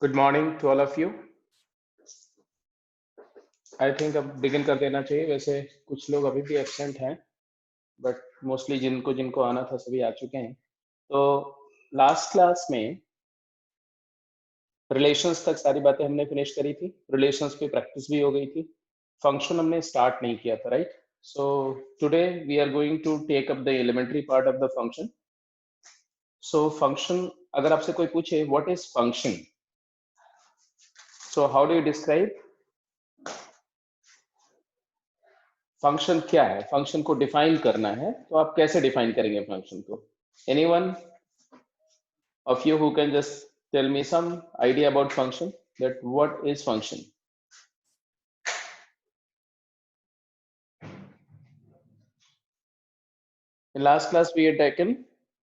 Good morning to all of you. I think अब begin कर देना चाहिए। वैसे कुछ लोग अभी भी एब्सेंट हैं, बट मोस्टली जिनको जिनको आना था सभी आ चुके हैं। तो लास्ट क्लास में रिलेशंस तक सारी बातें हमने फिनिश करी थी। रिलेशंस पे प्रैक्टिस भी हो गई थी। फंक्शन हमने स्टार्ट नहीं किया था, right? So today we are going to take up the elementary part of the function. So function, अगर आपसे कोई पूछे what is function, so how do you describe function? क्या है? फंक्शन को डिफाइन करना है तो आप कैसे डिफाइन करेंगे फंक्शन को? Anyone of you who can just tell me some idea about function, that what is function? In last class we had taken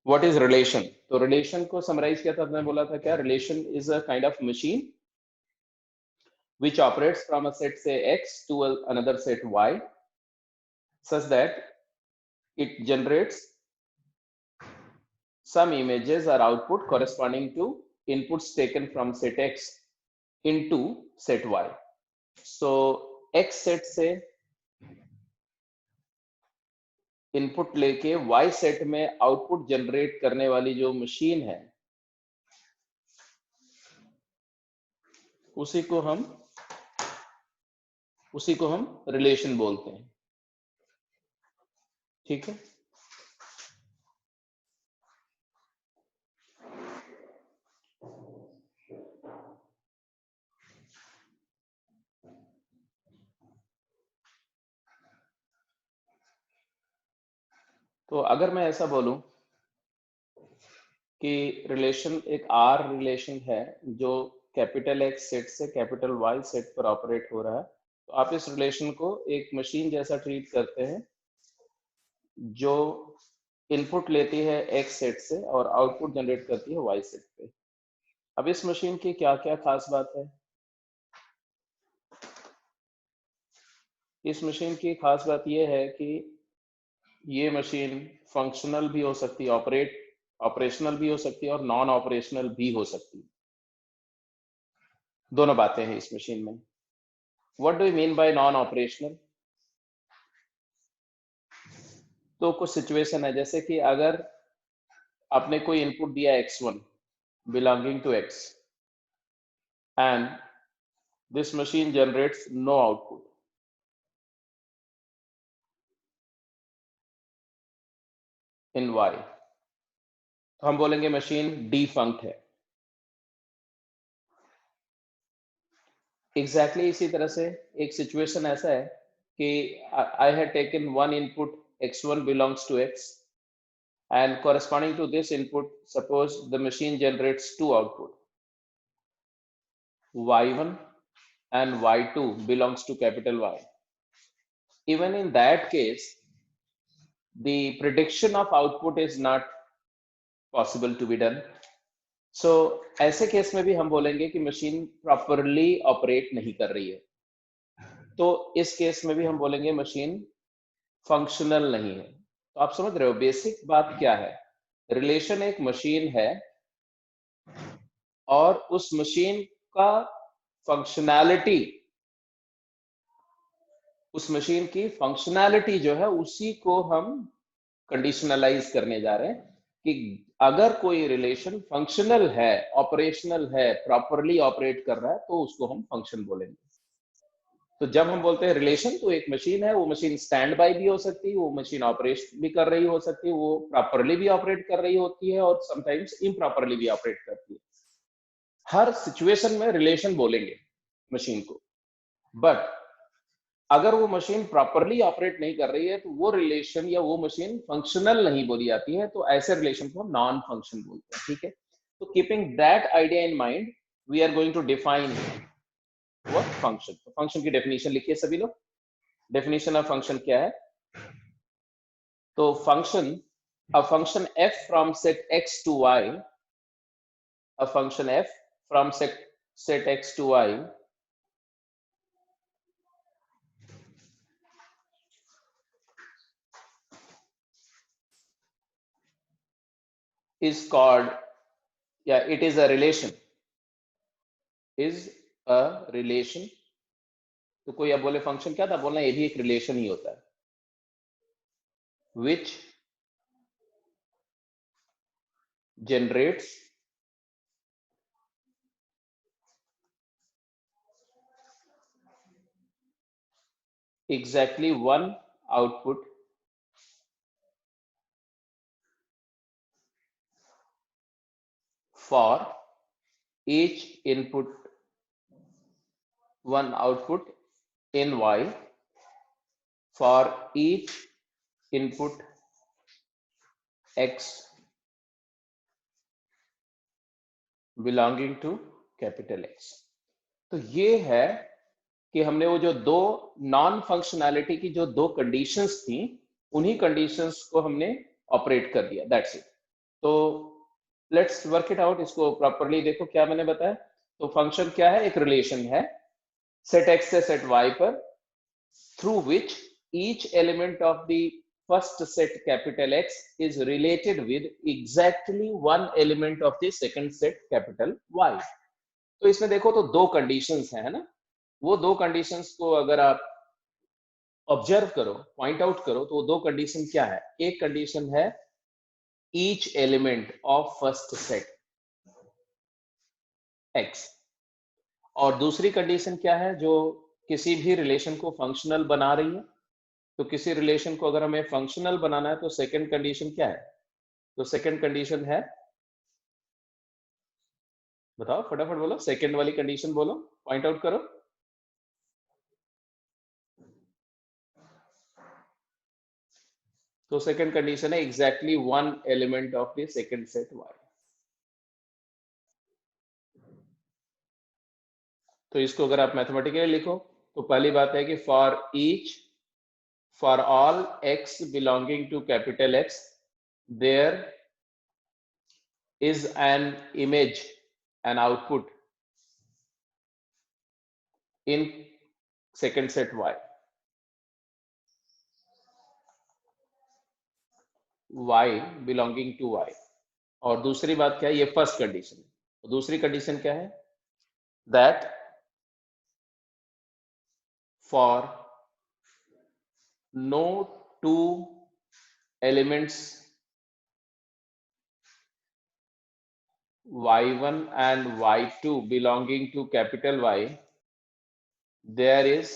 what is relation. तो relation को summarize किया था, मैं बोला था क्या relation is a kind of machine which operates from a set say x to another set y such that it generates some images or output corresponding to inputs taken from set x into set y. So x set से input लेके y set में output generate करने वाली जो machine है उसी को हम रिलेशन बोलते हैं। ठीक है, तो अगर मैं ऐसा बोलूं कि रिलेशन एक आर रिलेशन है जो कैपिटल एक्स सेट से कैपिटल वाई सेट पर ऑपरेट हो रहा है, तो आप इस रिलेशन को एक मशीन जैसा ट्रीट करते हैं जो इनपुट लेती है एक्स सेट से और आउटपुट जनरेट करती है वाई सेट पे। अब इस मशीन की क्या क्या खास बात है? इस मशीन की खास बात यह है कि ये मशीन फंक्शनल भी हो सकती है, ऑपरेशनल भी हो सकती है और नॉन ऑपरेशनल भी हो सकती है। दोनों बातें हैं इस मशीन में। What do you mean by non operational? तो कुछ सिचुएशन है, जैसे कि अगर आपने कोई इनपुट दिया x1 belonging to x and this machine generates no output in y, तो हम बोलेंगे मशीन डिफंक्ट है। एग्जैक्टली इसी तरह से एक सिचुएशन ऐसा है कि I had taken one input x1 belongs to x and corresponding to this input suppose the machine generates two output, y1 and y2 belongs to capital Y. Even in that case the prediction of output is not possible to be done. So ऐसे case में भी हम बोलेंगे कि machine properly operate नहीं कर रही है, तो इस केस में भी हम बोलेंगे मशीन फंक्शनल नहीं है। तो आप समझ रहे हो बेसिक बात क्या है? रिलेशन एक मशीन है और उस मशीन का फंक्शनैलिटी, उस मशीन की फंक्शनैलिटी जो है उसी को हम कंडीशनलाइज करने जा रहे हैं कि अगर कोई रिलेशन फंक्शनल है, ऑपरेशनल है, प्रॉपरली ऑपरेट कर रहा है तो उसको हम फंक्शन बोलेंगे। तो जब हम बोलते हैं रिलेशन, तो एक मशीन है, वो मशीन स्टैंड बाय भी हो सकती है, वो मशीन ऑपरेट भी कर रही हो सकती है, वो प्रॉपरली भी ऑपरेट कर रही होती है और समटाइम्स इम्प्रॉपरली भी ऑपरेट करती है। हर सिचुएशन में रिलेशन बोलेंगे मशीन को, बट अगर वो मशीन प्रॉपरली ऑपरेट नहीं कर रही है तो वो रिलेशन या वो मशीन फंक्शनल नहीं बोली जाती है, तो ऐसे रिलेशन को हम नॉन फंक्शन बोलते हैं। ठीक है, तो keeping that idea in mind we are going to define what function. तो फंक्शन की डेफिनेशन लिखिए सभी लोग। डेफिनेशन ऑफ फंक्शन क्या है? तो function, a function f from set x to y, a function f from set x to y is called, yeah, it is a relation. Is a relation. तो कोई अब बोले फंक्शन क्या था, बोलना ये भी एक रिलेशन ही होता है। विच generates exactly one output for each input, one output in y for each input x belonging to capital X। तो ये है कि हमने वो जो दो नॉन फंक्शनैलिटी की जो दो कंडीशंस थी, उन्हीं कंडीशंस को हमने ऑपरेट कर दिया, दैट्स इट। तो लेट्स वर्क इट आउट, इसको प्रॉपरली देखो क्या मैंने बताया। तो फंक्शन क्या है, एक रिलेशन है सेट x से सेट y पर, through which each element of the first set capital X is related with exactly one element of the second set capital Y। तो इसमें देखो तो दो कंडीशंस हैं, है ना। वो दो कंडीशंस को अगर आप ऑब्जर्व करो, पॉइंट आउट करो, तो वो दो कंडीशन क्या है। एक कंडीशन है each element of first set X, और दूसरी कंडीशन क्या है, जो किसी भी रिलेशन को फंक्शनल बना रही है। तो किसी रिलेशन को अगर हमें फंक्शनल बनाना है तो सेकंड कंडीशन क्या है, तो सेकंड कंडीशन है, बताओ फटाफट बोलो, सेकंड वाली कंडीशन बोलो, पॉइंट आउट करो। तो सेकंड कंडीशन है exactly one element of the second set y। तो इसको अगर आप मैथमेटिकली लिखो तो पहली बात है कि for all x belonging to capital X there is an image, an output in second set y, y belonging to y। और दूसरी बात क्या है, ये फर्स्ट कंडीशन है। तो दूसरी कंडीशन क्या है, that for no two elements y1 and y2 belonging to capital Y, there is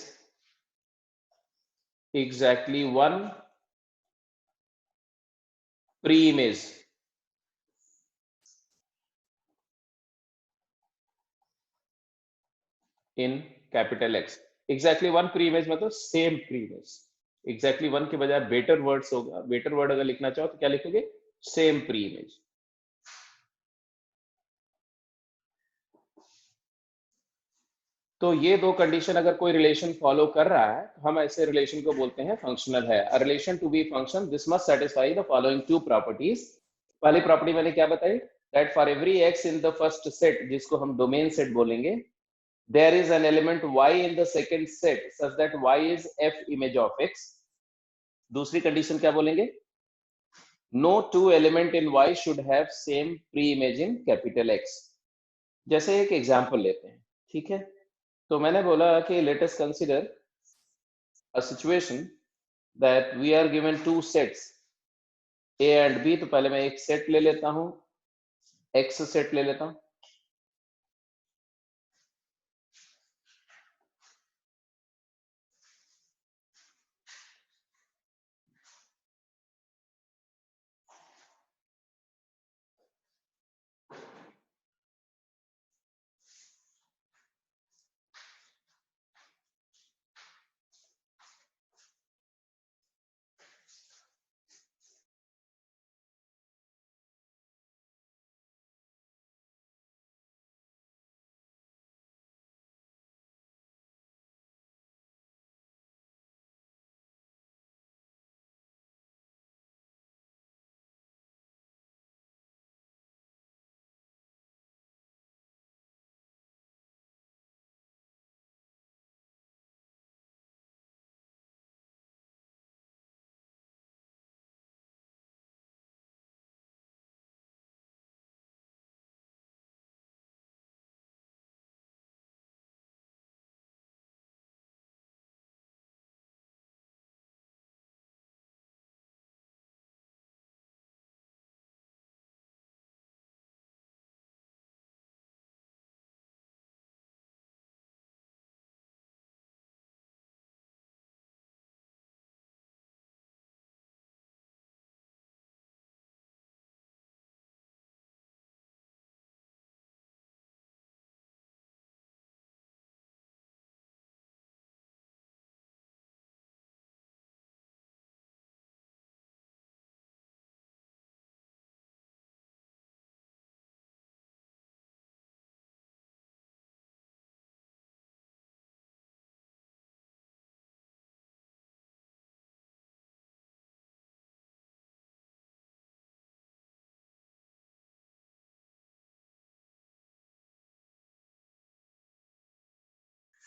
exactly one pre-image in capital X। exactly one pre-image मतलब सेम pre-image। exactly one के बजाय बेटर वर्ड्स होगा, better word अगर लिखना चाहो तो क्या लिखोगे, सेम pre-image। तो ये दो कंडीशन अगर कोई रिलेशन फॉलो कर रहा है, हम ऐसे रिलेशन को बोलते हैं फंक्शनल है। A relation to be function this must satisfy the following two properties. पहली प्रॉपर्टी मैंने क्या बताई, that for every x in the first set, जिसको हम डोमेन सेट बोलेंगे, there is an element y in the second set such that y is f image of x। दूसरी condition क्या बोलेंगे, no two element in y should have same pre image in capital X। जैसे एक example लेते हैं, ठीक है। तो मैंने बोला कि let us consider a situation that we are given two sets a and b। तो पहले मैं एक सेट ले लेता हूं, x सेट ले लेता हूं।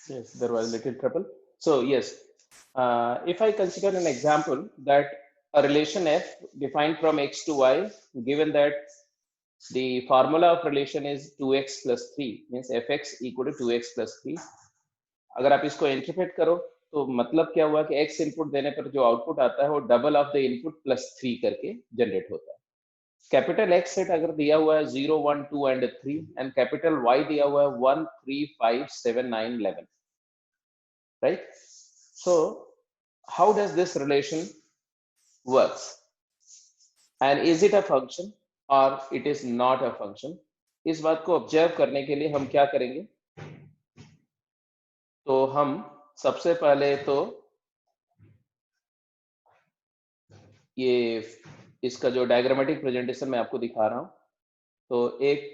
Yes, there was little trouble. So yes, if I consider an example that a relation f defined from x to y, given that the formula of relation is 2x plus 3, means fx equal to 2x plus 3. अगर आप इसको interpret करो तो मतलब क्या हुआ कि x input देने पर जो आउटपुट आता है वो double of the input plus 3 करके जनरेट होता है. कैपिटल एक्स सेट अगर दिया हुआ है 0 1 2 एंड 3 एंड कैपिटल वाई दिया हुआ है 1 3 5 7 9 11, right? So how does this relation works, and is it a function or it is not a function? इस बात को ऑब्जर्व करने के लिए हम क्या करेंगे, तो हम सबसे पहले तो ये इसका जो डायग्रामेटिक प्रेजेंटेशन मैं आपको दिखा रहा हूं, तो एक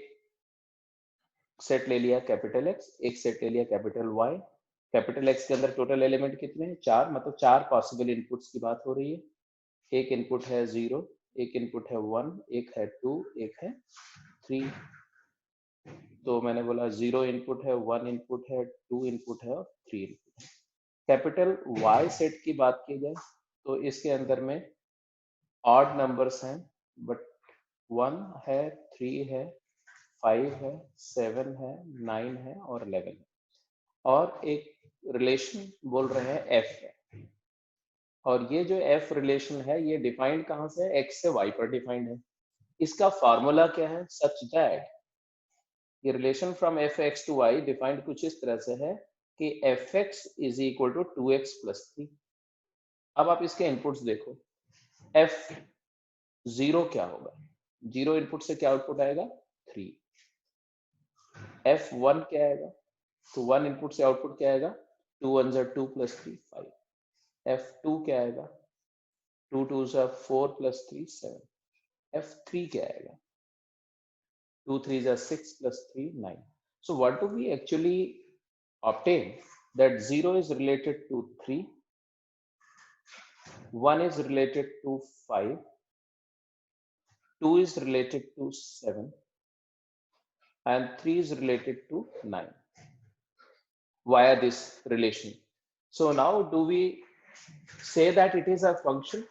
सेट ले लिया कैपिटल एक्स, एक सेट ले लिया कैपिटल वाई. कैपिटल एक्स के अंदर टोटल एलिमेंट कितने हैं, 4, मतलब 4 पॉसिबल इनपुट्स की बात हो रही है. एक इनपुट है 0, एक इनपुट है 1, एक है 2, एक है 3. तो मैंने बोला 0 इनपुट है, 1 इनपुट है, 2 इनपुट है और 3 इनपुट है. कैपिटल वाई सेट की बात की जाए तो इसके अंदर में ऑड नंबर्स हैं, बट 1 है, 3 है, 5 है, 7 है, 9 है और 11 है. और एक रिलेशन बोल रहे हैं एफ है, और ये जो एफ रिलेशन है ये डिफाइंड कहां से है, एक्स से वाई पर डिफाइंड है. इसका फॉर्मूला क्या है, सच दैट ये relation from F X to Y defined कुछ इस तरह से है कि F x is equal to 2x plus 3. अब आप इसके इनपुट्स देखो, एफ 0 क्या होगा, 0 इनपुट से क्या आउटपुट आएगा, 3. एफ 1 क्या आएगा, तो 1 इनपुट से आउटपुट क्या आएगा, 2 1 2 प्लस 3 5. F2 क्या आएगा, 2 2 4 प्लस 3 7. F3 क्या आएगा, 2 3 6 plus 3 9. So what do we actually obtain, that 0 is related to 3, 1 is related to 5, 2 is related to 7 and 3 is related to 9 via this relation. So now do we say that it is a function?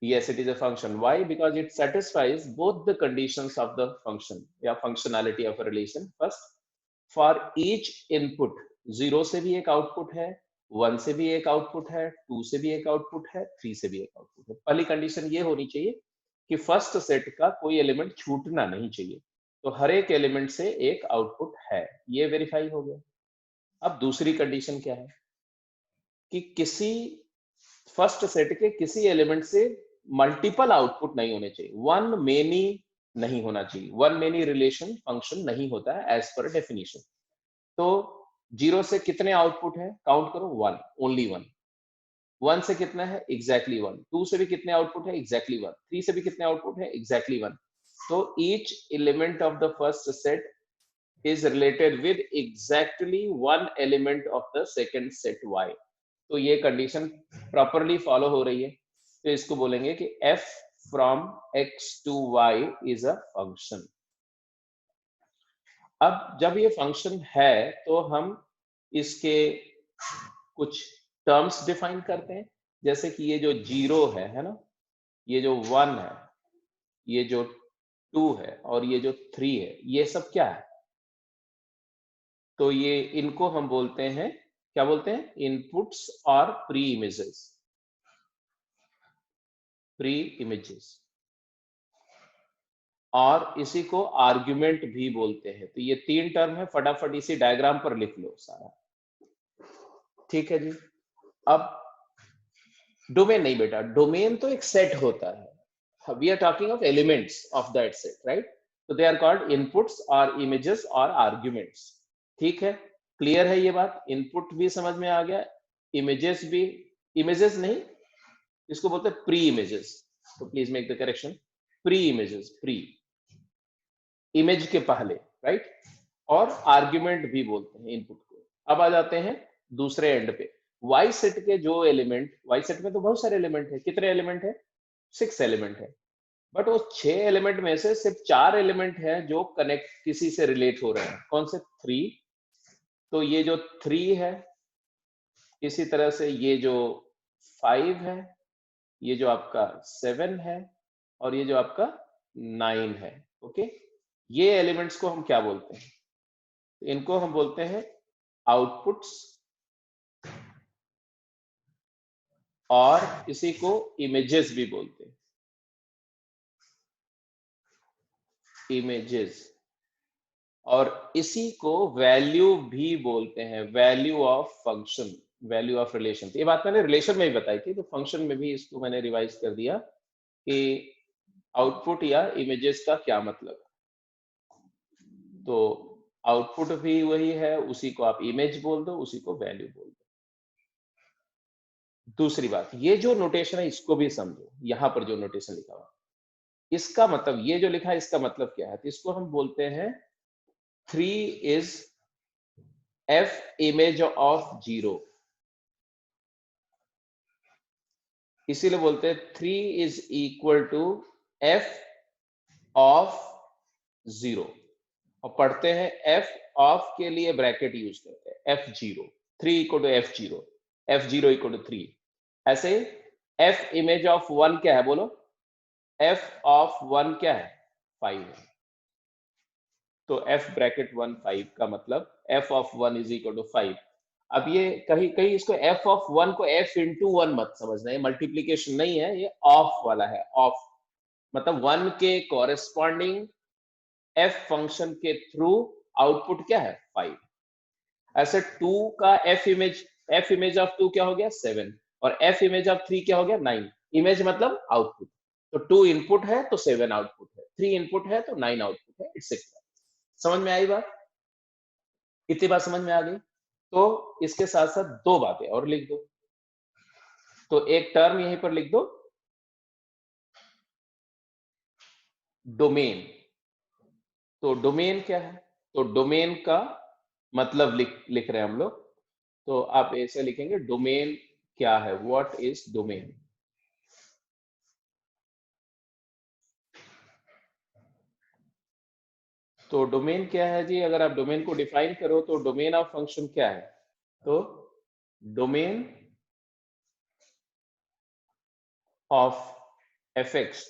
Yes, it is a function. Why? Because it satisfies both the conditions of the function, या functionality of a relation. First, for each input, 0 से भी एक output है, 1 से भी एक output है, 2 से भी एक आउटपुट है, 3 से भी एक आउटपुट है. पहली कंडीशन ये होनी चाहिए कि फर्स्ट सेट का कोई एलिमेंट छूटना नहीं चाहिए, तो हर एक एलिमेंट से एक आउटपुट है, ये वेरीफाई हो गया. अब दूसरी कंडीशन क्या है कि किसी फर्स्ट सेट के किसी एलिमेंट से मल्टीपल आउटपुट नहीं होने चाहिए, वन मेनी नहीं होना चाहिए. वन मेनी रिलेशन फंक्शन नहीं होता है एज पर डेफिनेशन. तो 0 से कितने आउटपुट है, काउंट करो, 1, ओनली 1. 1 से कितना है, एग्जैक्टली 1. 2 से भी कितने आउटपुट है, एग्जैक्टली 1. 3 से भी कितने आउटपुट है, एग्जैक्टली 1. तो each element of the first set is related with exactly one element of the second set y. तो ये कंडीशन प्रॉपरली फॉलो हो रही है, तो इसको बोलेंगे कि f from x to y is a function. अब जब ये फंक्शन है तो हम इसके कुछ टर्म्स डिफाइन करते हैं, जैसे कि ये जो 0 है ना, ये जो 1 है, ये जो 2 है और ये जो 3 है, ये सब क्या है, तो ये इनको हम बोलते हैं, क्या बोलते हैं, इनपुट्स और प्री इमेजेस. प्री इमेजेस, और इसी को आर्गुमेंट भी बोलते हैं. तो ये 3 टर्म है, फटाफट इसी डायग्राम पर लिख लो सारा. ठीक है जी. अब डोमेन नहीं बेटा, डोमेन तो एक सेट होता है, we are talking of elements of that set, right. तो दे आर कॉल्ड इनपुट्स और इमेजेस और आर्गुमेंट्स. ठीक है, क्लियर है ये बात, इनपुट भी समझ में आ गया, इमेजेस भी, इमेजेस नहीं, इसको बोलते हैं प्री इमेजेस. तो please make the correction, pre images, pre image के पहले, राइट. और आर्गुमेंट भी बोलते हैं इनपुट को. अब आ जाते हैं दूसरे एंड पे, वाई सेट के जो एलिमेंट, वाई सेट में तो बहुत सारे एलिमेंट है, कितने एलिमेंट है, 6 एलिमेंट है, बट वो 6 एलिमेंट में से सिर्फ 4 एलिमेंट है जो कनेक्ट किसी से रिलेट हो रहे हैं. कौन से, 3 तो ये जो 3 है, इसी तरह से ये जो 5 है, ये जो आपका 7 है, और ये जो आपका 9 है। ओके, ये एलिमेंट्स को हम क्या बोलते हैं? इनको हम बोलते हैं आउटपुट्स, और इसी को इमेजेस भी बोलते हैं, इमेजेस। और इसी को वैल्यू भी बोलते हैं, value of function, value of relation. ये बात मैंने रिलेशन में ही बताई थी, तो फंक्शन में भी इसको मैंने रिवाइज कर दिया कि आउटपुट या इमेजेस का क्या मतलब है। तो आउटपुट भी वही है, उसी को आप इमेज बोल दो, उसी को वैल्यू बोल दो। दूसरी बात, ये जो नोटेशन है इसको भी समझो, यहां पर जो नोटेशन लिखा हुआ इसका मतलब, ये जो लिखा है इसका मतलब क्या है? तो इसको हम बोलते हैं 3 इज f इमेज ऑफ 0। इसीलिए बोलते हैं 3 is equal to f of 0। और पढ़ते हैं f ऑफ के लिए ब्रैकेट यूज करते हैं, f0, 3 equal to f0, f0 equal to 3। ऐसे f इमेज ऑफ 1 क्या है बोलो? f ऑफ 1 क्या है? 5 है। तो f ब्रैकेट 1 5 का मतलब f of 1 is equal to 5। अब ये कहीं कहीं इसको f ऑफ 1 को f इंटू 1 मत समझना, ये मल्टीप्लीकेशन नहीं है, ये ऑफ वाला है। ऑफ मतलब 1 के कॉरेस्पॉन्डिंग f फंक्शन के थ्रू आउटपुट क्या है? 5। ऐसे 2 का f इमेज ऑफ 2 क्या हो गया? 7। और f इमेज ऑफ 3 क्या हो गया? 9। इमेज मतलब आउटपुट। तो 2 इनपुट है तो 7 आउटपुट है, 3 इनपुट है तो 9 आउटपुट है, इट्सेट्रा। समझ में आई बात? इतनी बात समझ में आ गई? तो इसके साथ साथ दो बातें और लिख दो। तो एक टर्म यहीं पर लिख दो, डोमेन। तो डोमेन क्या है? तो डोमेन का मतलब लिख रहे हैं हम लोग। तो आप ऐसे लिखेंगे, डोमेन क्या है? What is domain? तो डोमेन क्या है जी? अगर आप डोमेन को डिफाइन करो तो डोमेन ऑफ फंक्शन क्या है? तो domain of fx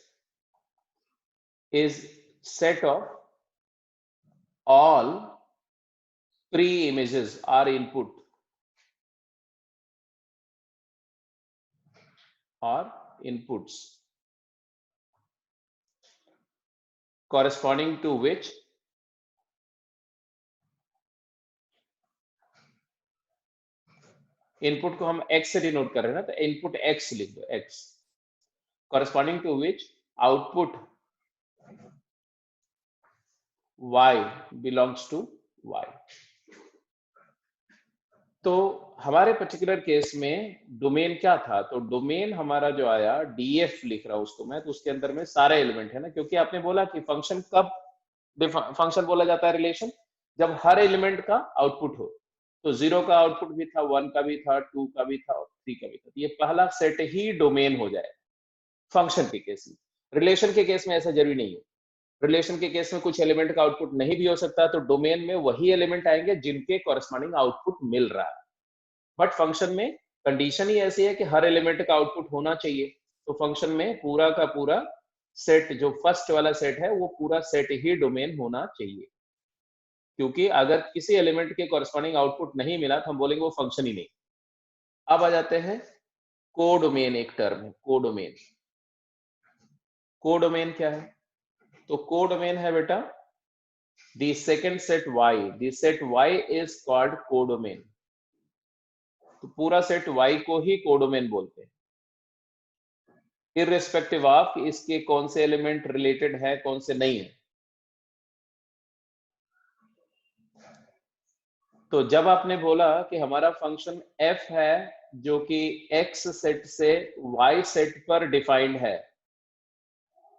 is set of all pre-images are input or inputs corresponding to which input को हम x से डिनोट कर रहे हैं ना, तो इनपुट x लिख दो, x corresponding to which output y belongs to y। तो हमारे पर्टिकुलर केस में डोमेन क्या था? तो डोमेन हमारा जो आया, df लिख रहा हूं उसको मैं, तो उसके अंदर में सारे एलिमेंट है ना, क्योंकि आपने बोला कि फंक्शन कब फंक्शन बोला जाता है रिलेशन? जब हर एलिमेंट का आउटपुट हो। तो 0 का आउटपुट भी था, 1 का भी था, 2 का भी था और 3 का भी था। तो ये पहला सेट ही डोमेन हो जाए फंक्शन के केस में। रिलेशन के केस में ऐसा जरूरी नहीं है। रिलेशन के केस में कुछ एलिमेंट का आउटपुट नहीं भी हो सकता, तो डोमेन में वही एलिमेंट आएंगे जिनके कॉरेस्पॉन्डिंग आउटपुट मिल रहा है। बट फंक्शन में कंडीशन ही ऐसी है कि हर एलिमेंट का आउटपुट होना चाहिए। तो फंक्शन में पूरा का पूरा सेट, जो फर्स्ट वाला सेट है, वो पूरा सेट ही डोमेन होना चाहिए। क्योंकि अगर किसी एलिमेंट के कॉरेस्पॉन्डिंग आउटपुट नहीं मिला तो हम बोलेंगे वो फंक्शन ही नहीं। अब आ जाते हैं कोडोमेन। एक टर्म है कोडोमेन। कोडोमेन क्या है? तो कोडोमेन है बेटा, the second set y, the set y is called codomain। तो पूरा सेट y को ही कोडोमेन बोलते हैं, इररिस्पेक्टिव ऑफ इसके कौन से एलिमेंट रिलेटेड है, कौन से नहीं है। तो जब आपने बोला कि हमारा फंक्शन f है जो कि x सेट से y सेट पर डिफाइंड है,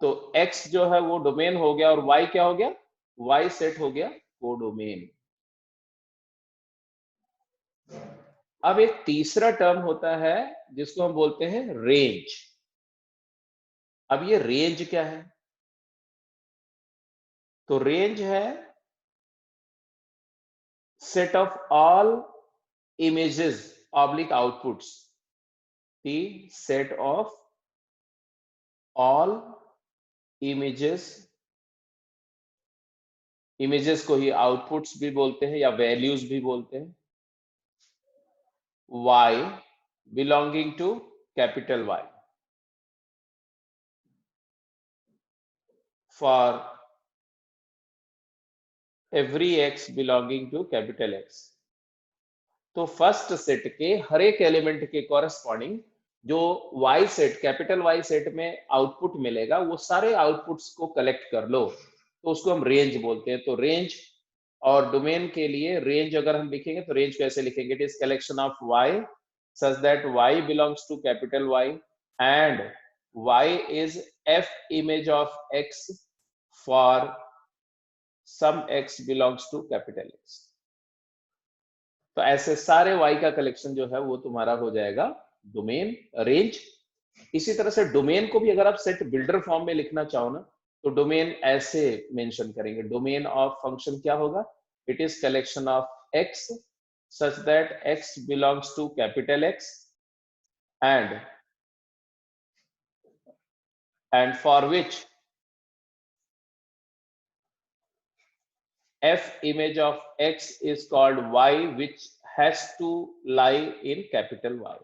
तो x जो है वो डोमेन हो गया और y क्या हो गया? y सेट हो गया कोडोमेन। अब एक तीसरा टर्म होता है जिसको हम बोलते हैं रेंज। अब ये रेंज क्या है? तो रेंज है set of all images oblique outputs, the set of all images, images को ही आउटपुट्स भी बोलते हैं या वैल्यूज भी बोलते हैं, y belonging to capital Y for every x belonging to capital X। तो फर्स्ट सेट के हर एक एलिमेंट के कॉरेस्पॉन्डिंग जो y set, capital Y set में आउटपुट मिलेगा, वो सारे आउटपुट्स को कलेक्ट कर लो, तो उसको हम रेंज बोलते हैं। तो रेंज और डोमेन के लिए रेंज अगर हम लिखेंगे तो रेंज कैसे लिखेंगे? It is collection of y such that y belongs to capital Y and y is f image of x for some x belongs to capital X। तो ऐसे सारे y का कलेक्शन जो है वो तुम्हारा हो जाएगा डोमेन रेंज। इसी तरह से डोमेन को भी अगर आप सेट बिल्डर फॉर्म में लिखना चाहो ना, तो डोमेन ऐसे मेंशन करेंगे, डोमेन ऑफ फंक्शन क्या होगा? It is collection of x such that x belongs to capital X and for which f image of x is called y which has to lie in capital Y।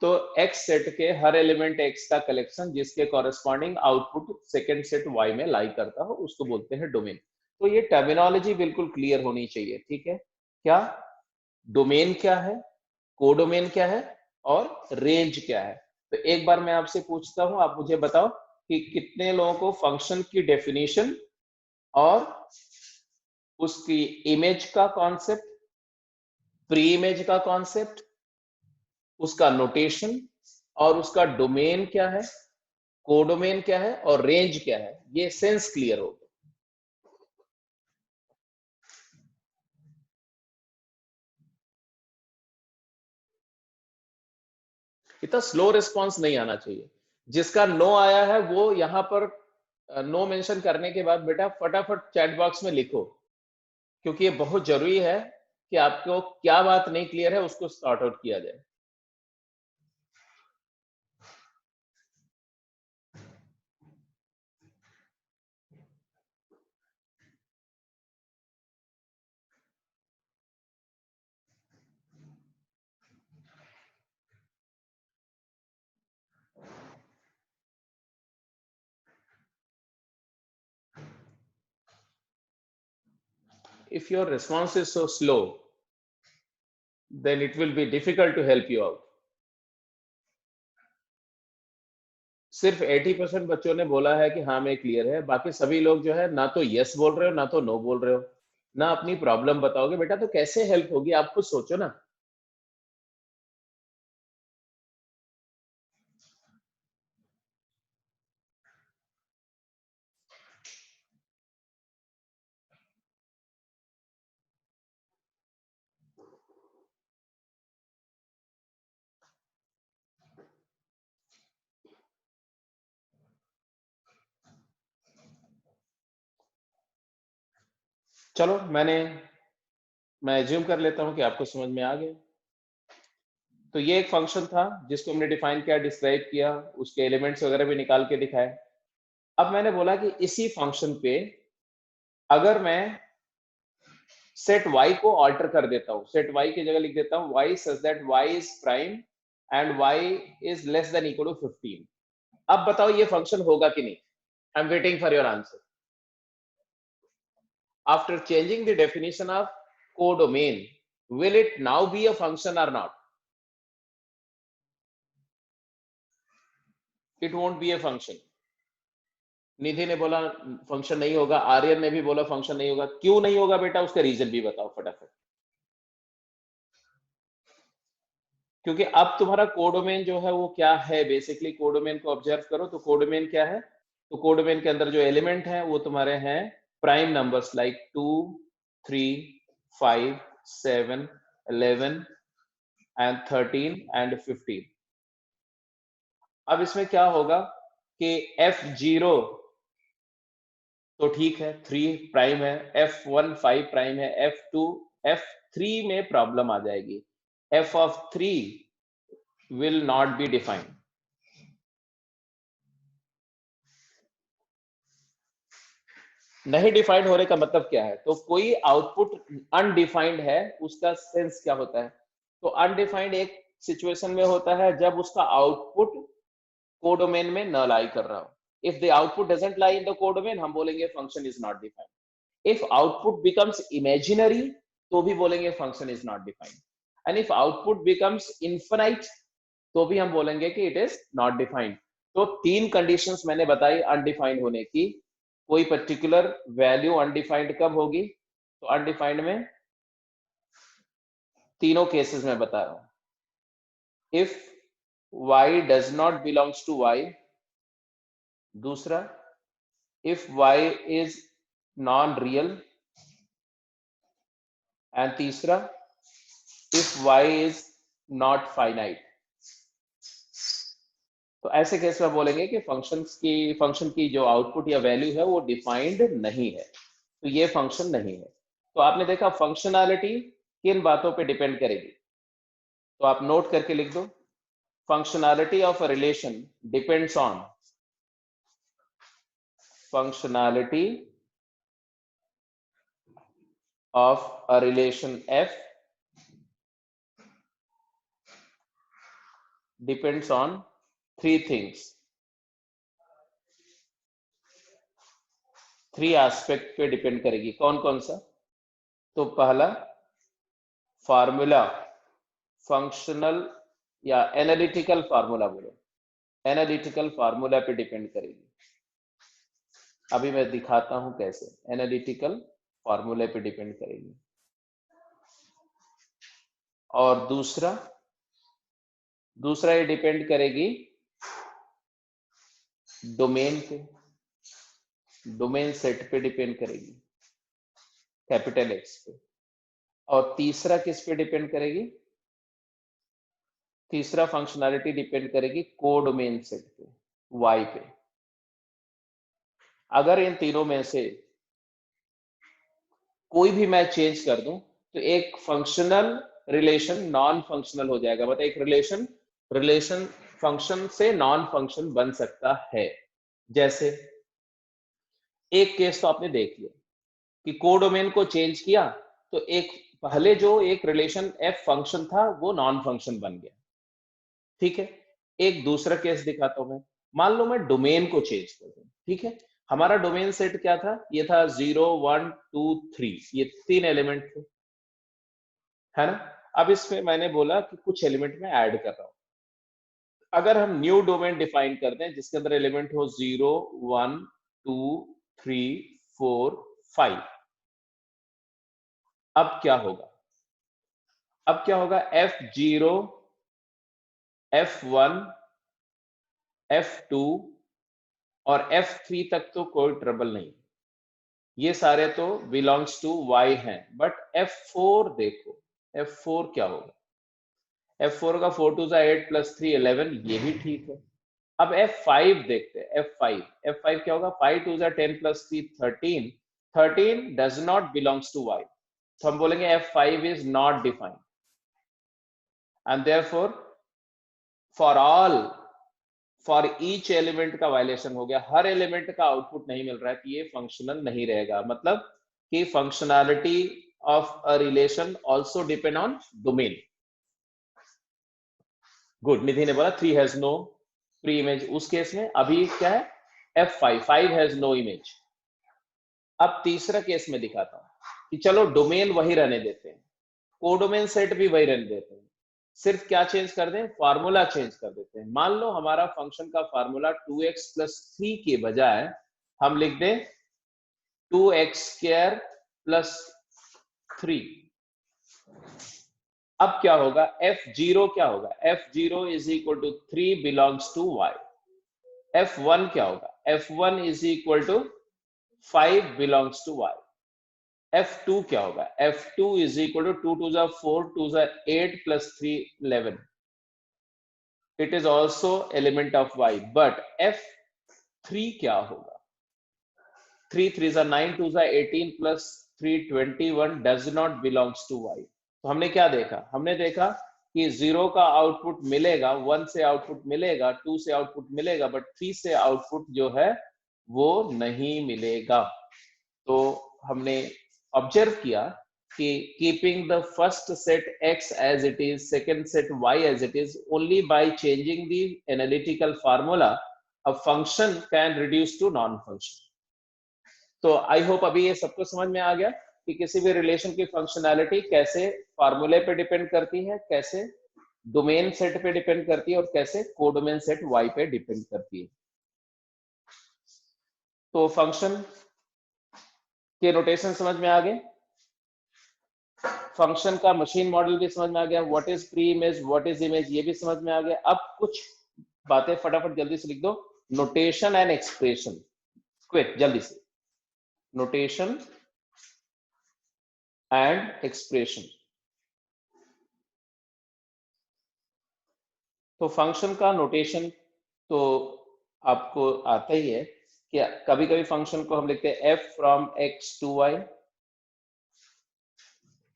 तो x set के हर element x का collection जिसके corresponding output second set y में लाई करता हो, उसको बोलते हैं डोमेन। तो ये टर्मिनोलॉजी बिल्कुल क्लियर होनी चाहिए, ठीक है? क्या डोमेन क्या है, कोडोमेन क्या है और रेंज क्या है? तो एक बार मैं आपसे पूछता हूं, आप मुझे बताओ कि कितने लोगों को फंक्शन की डेफिनेशन और उसकी इमेज का कॉन्सेप्ट, प्री इमेज का कॉन्सेप्ट, उसका नोटेशन और उसका डोमेन क्या है, कोडोमेन क्या है और रेंज क्या है, ये सेंस क्लियर हो गया? इतना स्लो रिस्पॉन्स नहीं आना चाहिए। जिसका नो आया है वो यहां पर नो मेंशन करने के बाद बेटा फटाफट चैट बॉक्स में लिखो, क्योंकि ये बहुत जरूरी है कि आपको क्या बात नहीं क्लियर है उसको सॉर्ट आउट किया जाए। If your response is so slow, then it will be difficult to help you out। सिर्फ 80% बच्चों ने बोला है कि हाँ मैं क्लियर है, बाकी सभी लोग जो है ना तो यस बोल रहे हो ना तो नो बोल रहे हो, ना अपनी प्रॉब्लम बताओगे। बेटा तो कैसे हेल्प होगी, आप खुद सोचो ना। चलो मैं एज्यूम कर लेता हूं कि आपको समझ में आ गया। तो ये एक फंक्शन था जिसको हमने डिफाइन किया, डिस्क्राइब किया, उसके एलिमेंट्स वगैरह भी निकाल के दिखाए। अब मैंने बोला कि इसी फंक्शन पे अगर मैं सेट y को ऑल्टर कर देता हूं, सेट y की जगह लिख देता हूं y such that y is prime and y is less than equal to 15। अब बताओ ये फंक्शन होगा कि नहीं? I am waiting for your answer. After changing the definition of codomain, will it now be a function or not? It won't be a function। निधि ने बोला function नहीं होगा, आर्यन ने भी बोला फंक्शन नहीं होगा। क्यों नहीं होगा बेटा, उसका रीजन भी बताओ फटाफट। क्योंकि अब तुम्हारा कोडोमेन जो है वो क्या है, बेसिकली कोडोमेन को ऑब्जर्व करो तो कोडोमेन क्या है? तो कोडोमेन के अंदर जो एलिमेंट है वो तुम्हारे हैं prime numbers like 2, 3, 5, 7, 11 and 13 and 15। अब इसमें क्या होगा कि F0 तो ठीक है 3 प्राइम है, F1 5 प्राइम है, F2 F3 में प्रॉब्लम आ जाएगी। F of 3 will not be defined. नहीं डिफाइंड होने का मतलब क्या है? तो कोई आउटपुट अनडिफाइंड है, उसका सेंस क्या होता है? तो अनडिफाइंड एक सिचुएशन में होता है जब उसका आउटपुट कोडोमेन में न लाई कर रहा हो। If the output doesn't lie in the codomain, हम बोलेंगे function is not defined. If output becomes imaginary, तो भी बोलेंगे function is not defined. And if output becomes infinite, तो भी हम बोलेंगे कि इट इज नॉट डिफाइंड। तो 3 कंडीशंस मैंने बताई अनडिफाइंड होने की। कोई पर्टिकुलर वैल्यू अनडिफाइंड कब होगी? तो अनडिफाइंड में तीनों केसेस में बता रहा हूं। If y does not belongs to y, दूसरा if y is non real, and तीसरा if y is not finite। तो ऐसे केस में बोलेंगे कि फंक्शन की जो आउटपुट या वैल्यू है वो डिफाइंड नहीं है, तो ये फंक्शन नहीं है। तो आपने देखा फंक्शनैलिटी किन बातों पे डिपेंड करेगी, तो आप नोट करके लिख दो। Functionality of a relation depends on functionality of a relation F depends on 3 things, 3 aspect पे डिपेंड करेगी। कौन कौन सा? तो पहला फार्मूला, फंक्शनल या एनालिटिकल फार्मूला बोलो, एनालिटिकल फार्मूला पे डिपेंड करेगी। अभी मैं दिखाता हूं कैसे एनालिटिकल फार्मूले पे डिपेंड करेगी। और दूसरा ये डिपेंड करेगी डोमेन पे, डोमेन सेट पे डिपेंड करेगी, कैपिटल एक्स पे। और तीसरा किस पे डिपेंड करेगी? तीसरा फंक्शनैलिटी डिपेंड करेगी कोडोमेन सेट पे, वाई पे। अगर इन तीनों में से कोई भी मैं चेंज कर दूं, तो एक फंक्शनल रिलेशन नॉन फंक्शनल हो जाएगा। मतलब एक रिलेशन फंक्शन से नॉन फंक्शन बन सकता है। जैसे एक केस तो आपने देख लिया कि कोडोमेन को चेंज किया, तो एक पहले जो एक रिलेशन एफ फंक्शन था वो नॉन फंक्शन बन गया। ठीक है, एक दूसरा केस दिखाता हूं मैं। मान लो मैं डोमेन को चेंज कर दूं। ठीक है, हमारा डोमेन सेट क्या था? ये था 0 1 2 3, ये 3 एलिमेंट थे, है ना। अब इसमें मैंने बोला कि कुछ एलिमेंट में ऐड कर रहा हूं। अगर हम न्यू डोमेन डिफाइन कर दें जिसके अंदर एलिमेंट हो 0 1 2 3 4 5, अब क्या होगा? अब क्या होगा? F0 F1 F2 और F3 तक तो कोई ट्रबल नहीं, ये सारे तो बिलोंग्स टू Y हैं। बट F4 देखो, F4 क्या होगा? F4 का 4 2 8 प्लस 3 11, ये भी ठीक है। अब F5 देखते हैं। F5 क्या होगा? 5 2 10 plus 3 13, 13 does not belongs to Y, तो हम बोलेंगे F5 is not defined. And therefore for each element का वायलेशन हो गया। हर एलिमेंट का आउटपुट नहीं मिल रहा है, तो ये फंक्शनल नहीं रहेगा। मतलब कि functionality of a relation also depend on domain. Good, Nidhi ने बोला 3 हैज नो प्री इमेज। उस केस में अभी क्या है? F5 5 has no image. अब तीसरा केस में दिखाता हूं कि चलो डोमेन वही रहने देते हैं, कोडोमेन सेट भी वही रहने देते हैं, सिर्फ क्या चेंज कर दें? फार्मूला चेंज कर देते हैं। मान लो हमारा फंक्शन का फार्मूला 2x प्लस 3 के बजाय हम लिख दें 2x स्क्वायर प्लस 3। अब क्या होगा? F0 क्या होगा? F0 is equal to 3 belongs to y। F1 क्या होगा? F1 is equal to 5 belongs to y। F2 क्या होगा? F2 is equal to 2 2 4 2 8 plus 3 11। It is also element of y। But F3 क्या होगा? 3 3 9 2 18 plus 321 does not belongs to y। तो हमने क्या देखा, हमने देखा कि 0 का आउटपुट मिलेगा, 1 से आउटपुट मिलेगा, 2 से आउटपुट मिलेगा, बट 3 से आउटपुट जो है वो नहीं मिलेगा। तो हमने ऑब्जर्व किया कि keeping the first set x as it is, second set y as it is, only by changing the analytical formula a function can reduce to non function। तो आई होप अभी ये सबको समझ में आ गया कि किसी भी रिलेशन की फंक्शनैलिटी कैसे फार्मूले पे डिपेंड करती है, कैसे डोमेन सेट पे डिपेंड करती है और कैसे कोडोमेन सेट y पे डिपेंड करती है। तो फंक्शन के नोटेशन समझ में आ गए, फंक्शन का मशीन मॉडल भी समझ में आ गया, what is pre image, what is image, ये भी समझ में आ गया। अब कुछ बातें फटाफट जल्दी से लिख दो, नोटेशन एंड एक्सप्रेशन, क्विक जल्दी से, नोटेशन एंड एक्सप्रेशन। तो फंक्शन का नोटेशन तो आपको आता ही है कि कभी कभी फंक्शन को हम लिखते हैं f from x to y,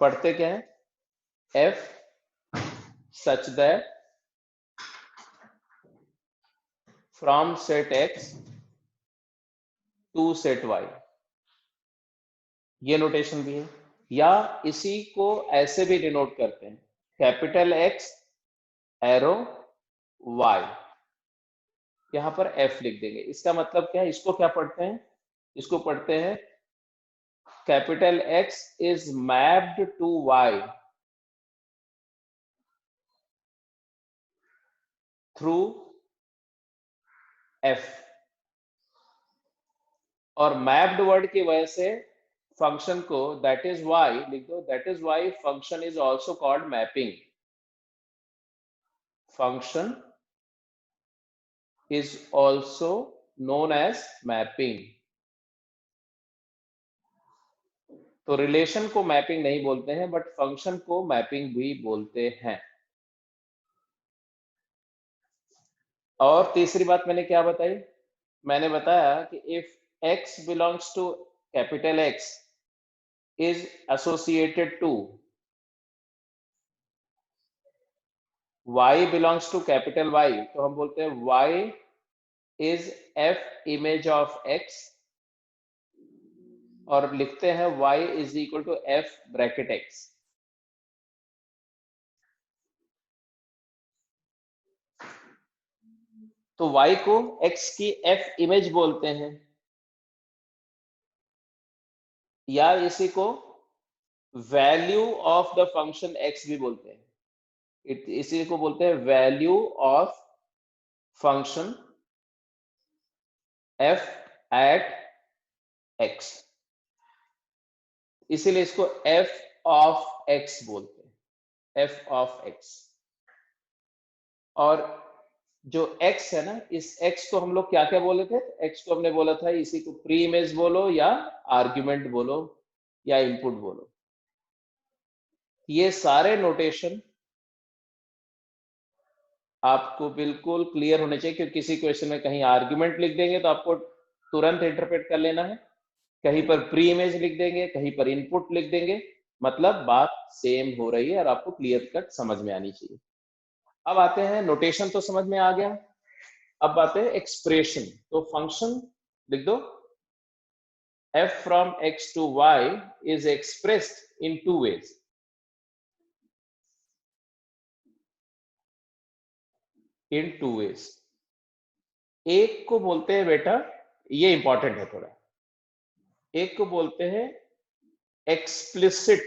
पढ़ते क्या है, f such that from set x to set y, ये नोटेशन भी है। या इसी को ऐसे भी डिनोट करते हैं, कैपिटल X एरो y, यहां पर f लिख देंगे। इसका मतलब क्या है, इसको क्या पढ़ते हैं, इसको पढ़ते हैं capital X is mapped to y through f, और मैप्ड वर्ड की वजह से फंक्शन को दैट इज वाई लिख दो, that is Y function is also called mapping, function is also known as mapping। तो रिलेशन को मैपिंग नहीं बोलते हैं, बट फंक्शन को मैपिंग भी बोलते हैं। और तीसरी बात मैंने क्या बताई, मैंने बताया कि if x belongs to capital X is associated to y belongs to capital Y, तो हम बोलते हैं y is f image of x, और लिखते हैं y is equal to f bracket x। तो y को x की f इमेज बोलते हैं, या इसी को value of the function x भी बोलते हैं, इसी को बोलते हैं value of function f at x, इसीलिए इसको f ऑफ x बोलते हैं, f ऑफ x। और जो x है ना, इस x को हम लोग क्या क्या बोले थे, x को हमने बोला था इसी को प्री इमेज बोलो या आर्ग्यूमेंट बोलो या इनपुट बोलो। ये सारे नोटेशन आपको बिल्कुल क्लियर होने चाहिए, क्योंकि किसी क्वेश्चन में कहीं आर्ग्यूमेंट लिख देंगे तो आपको तुरंत इंटरप्रेट कर लेना है, कहीं पर प्री इमेज लिख देंगे, कहीं पर इनपुट लिख देंगे, मतलब बात सेम हो रही है और आपको क्लियर कट समझ में आनी चाहिए। अब आते हैं, नोटेशन तो समझ में आ गया, अब आते हैं एक्सप्रेशन। तो फंक्शन लिख दो, f from x to y is expressed in two ways। In two ways, एक को बोलते हैं बेटा, ये इंपॉर्टेंट है थोड़ा, एक को बोलते हैं एक्सप्लिसिट,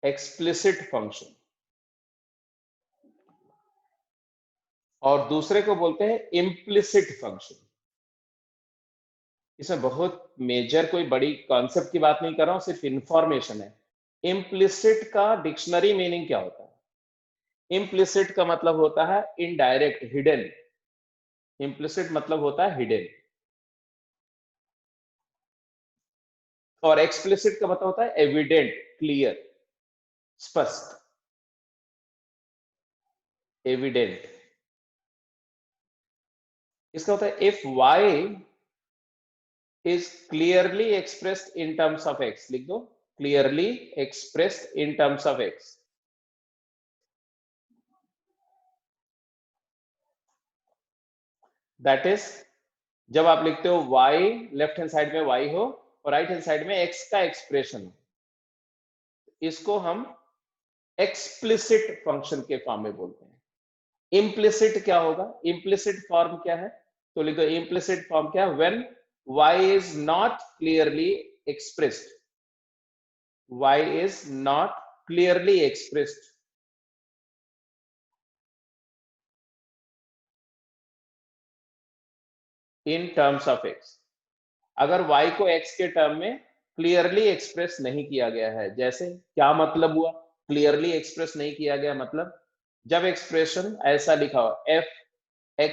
एक्सप्लिसिट फंक्शन, और दूसरे को बोलते हैं इम्प्लिसिट फंक्शन। इसमें बहुत मेजर कोई बड़ी कॉन्सेप्ट की बात नहीं कर रहा हूं, सिर्फ इंफॉर्मेशन है। इम्प्लिसिट का डिक्शनरी मीनिंग क्या होता है, इम्प्लिसिट का मतलब होता है इनडायरेक्ट, हिडन, इम्प्लिसिट मतलब होता है हिडन, और एक्सप्लिसिट का मतलब होता है एविडेंट, क्लियर, स्पष्ट, एविडेंट। इसका होता है if y is clearly expressed in terms of x. लिख दो, clearly expressed in terms of x. That is, जब आप लिखते हो y, लेफ्ट हैंड साइड में y हो और राइट हैंड साइड में x का एक्सप्रेशन हो, इसको हम एक्सप्लिसिट फंक्शन के फॉर्म में बोलते हैं. इम्प्लिसिट क्या होगा? इम्प्लिसिट फॉर्म क्या है? तो लिख दो, इम्प्लिसिट फॉर्म क्या है? When y is not clearly expressed. Y is not clearly expressed in terms of x. अगर y को x के टर्म में क्लियरली एक्सप्रेस नहीं किया गया है, जैसे क्या मतलब हुआ क्लियरली एक्सप्रेस नहीं किया गया? मतलब जब एक्सप्रेशन ऐसा लिखा हो f x,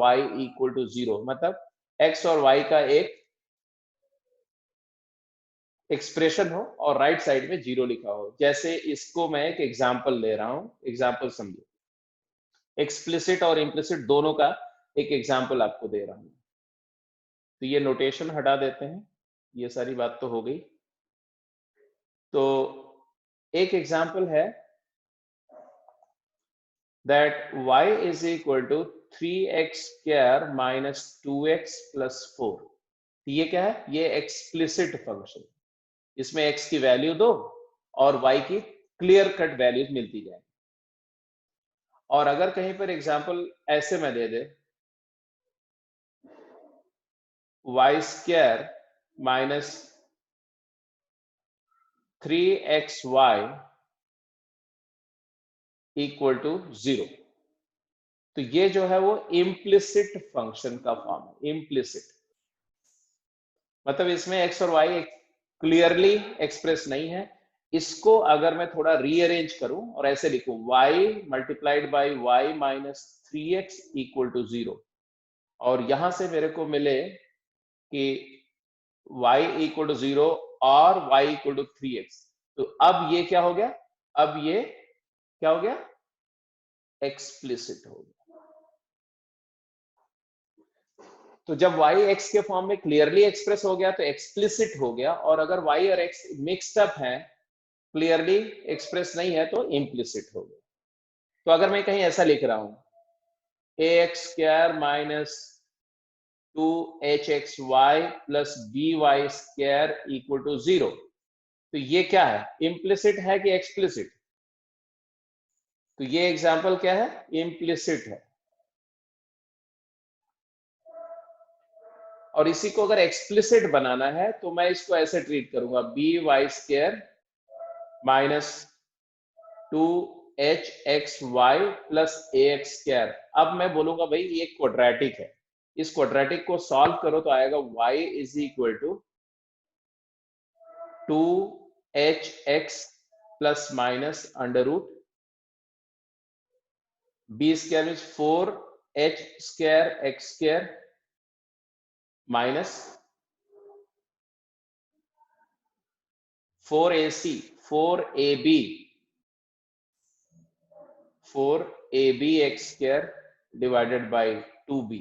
y equal to 0, मतलब x और y का एक एक्सप्रेशन हो और राइट साइड में 0 लिखा हो. जैसे इसको मैं एक एग्जांपल ले रहा हूं, एग्जांपल समझो. एक्सप्लिसिट और इम्प्लिसिट दोनों का एक एग्जांपल आपको दे रहा हूं. तो ये नोटेशन हटा देते हैं, ये सारी बात तो हो गई. तो एक एग्जांपल है that y is equal to 3x square minus 2x plus 4. ये क्या है? ये एक्सप्लिसिट फंक्शन. इसमें x की वैल्यू दो और y की क्लियर कट वैल्यूज मिलती जाए. और अगर कहीं पर एग्जांपल ऐसे में दे दे y square minus 3xy equal to 0, तो ये जो है वो इम्प्लिसिट फंक्शन का फॉर्म है. इम्प्लिसिट मतलब इसमें x और y क्लियरली एक्सप्रेस नहीं है. इसको अगर मैं थोड़ा रीअरेंज करूं और ऐसे लिखूं y multiplied by y minus 3x equal to 0, और यहां से मेरे को मिले कि y इक्वल टू 0 और y इक्वल टू 3x, तो अब ये क्या हो गया? अब ये क्या हो गया? एक्सप्लिसिट हो गया. तो जब y x के फॉर्म में क्लियरली एक्सप्रेस हो गया तो एक्सप्लिसिट हो गया, और अगर y और x मिक्स्ड अप है, क्लियरली एक्सप्रेस नहीं है, तो इम्प्लिसिट हो गया. तो अगर मैं कहीं ऐसा लिख रहा हूं ax square minus 2hxy plus by square equal to 0, तो ये क्या है? इम्प्लिसिट है कि एक्सप्लिसिट? तो ये एग्जांपल क्या है? इम्प्लिसिट है. और इसी को अगर एक्सप्लिसिट बनाना है तो मैं इसको ऐसे ट्रीट करूंगा, by square minus 2hxy plus ax square. अब मैं बोलूंगा भाई ये क्वाड्रेटिक है, इस क्वाड्रेटिक को सॉल्व करो तो आएगा y is equal to 2hx plus minus under root b square means 4h square x square minus 4ac 4ab x square divided by 2b.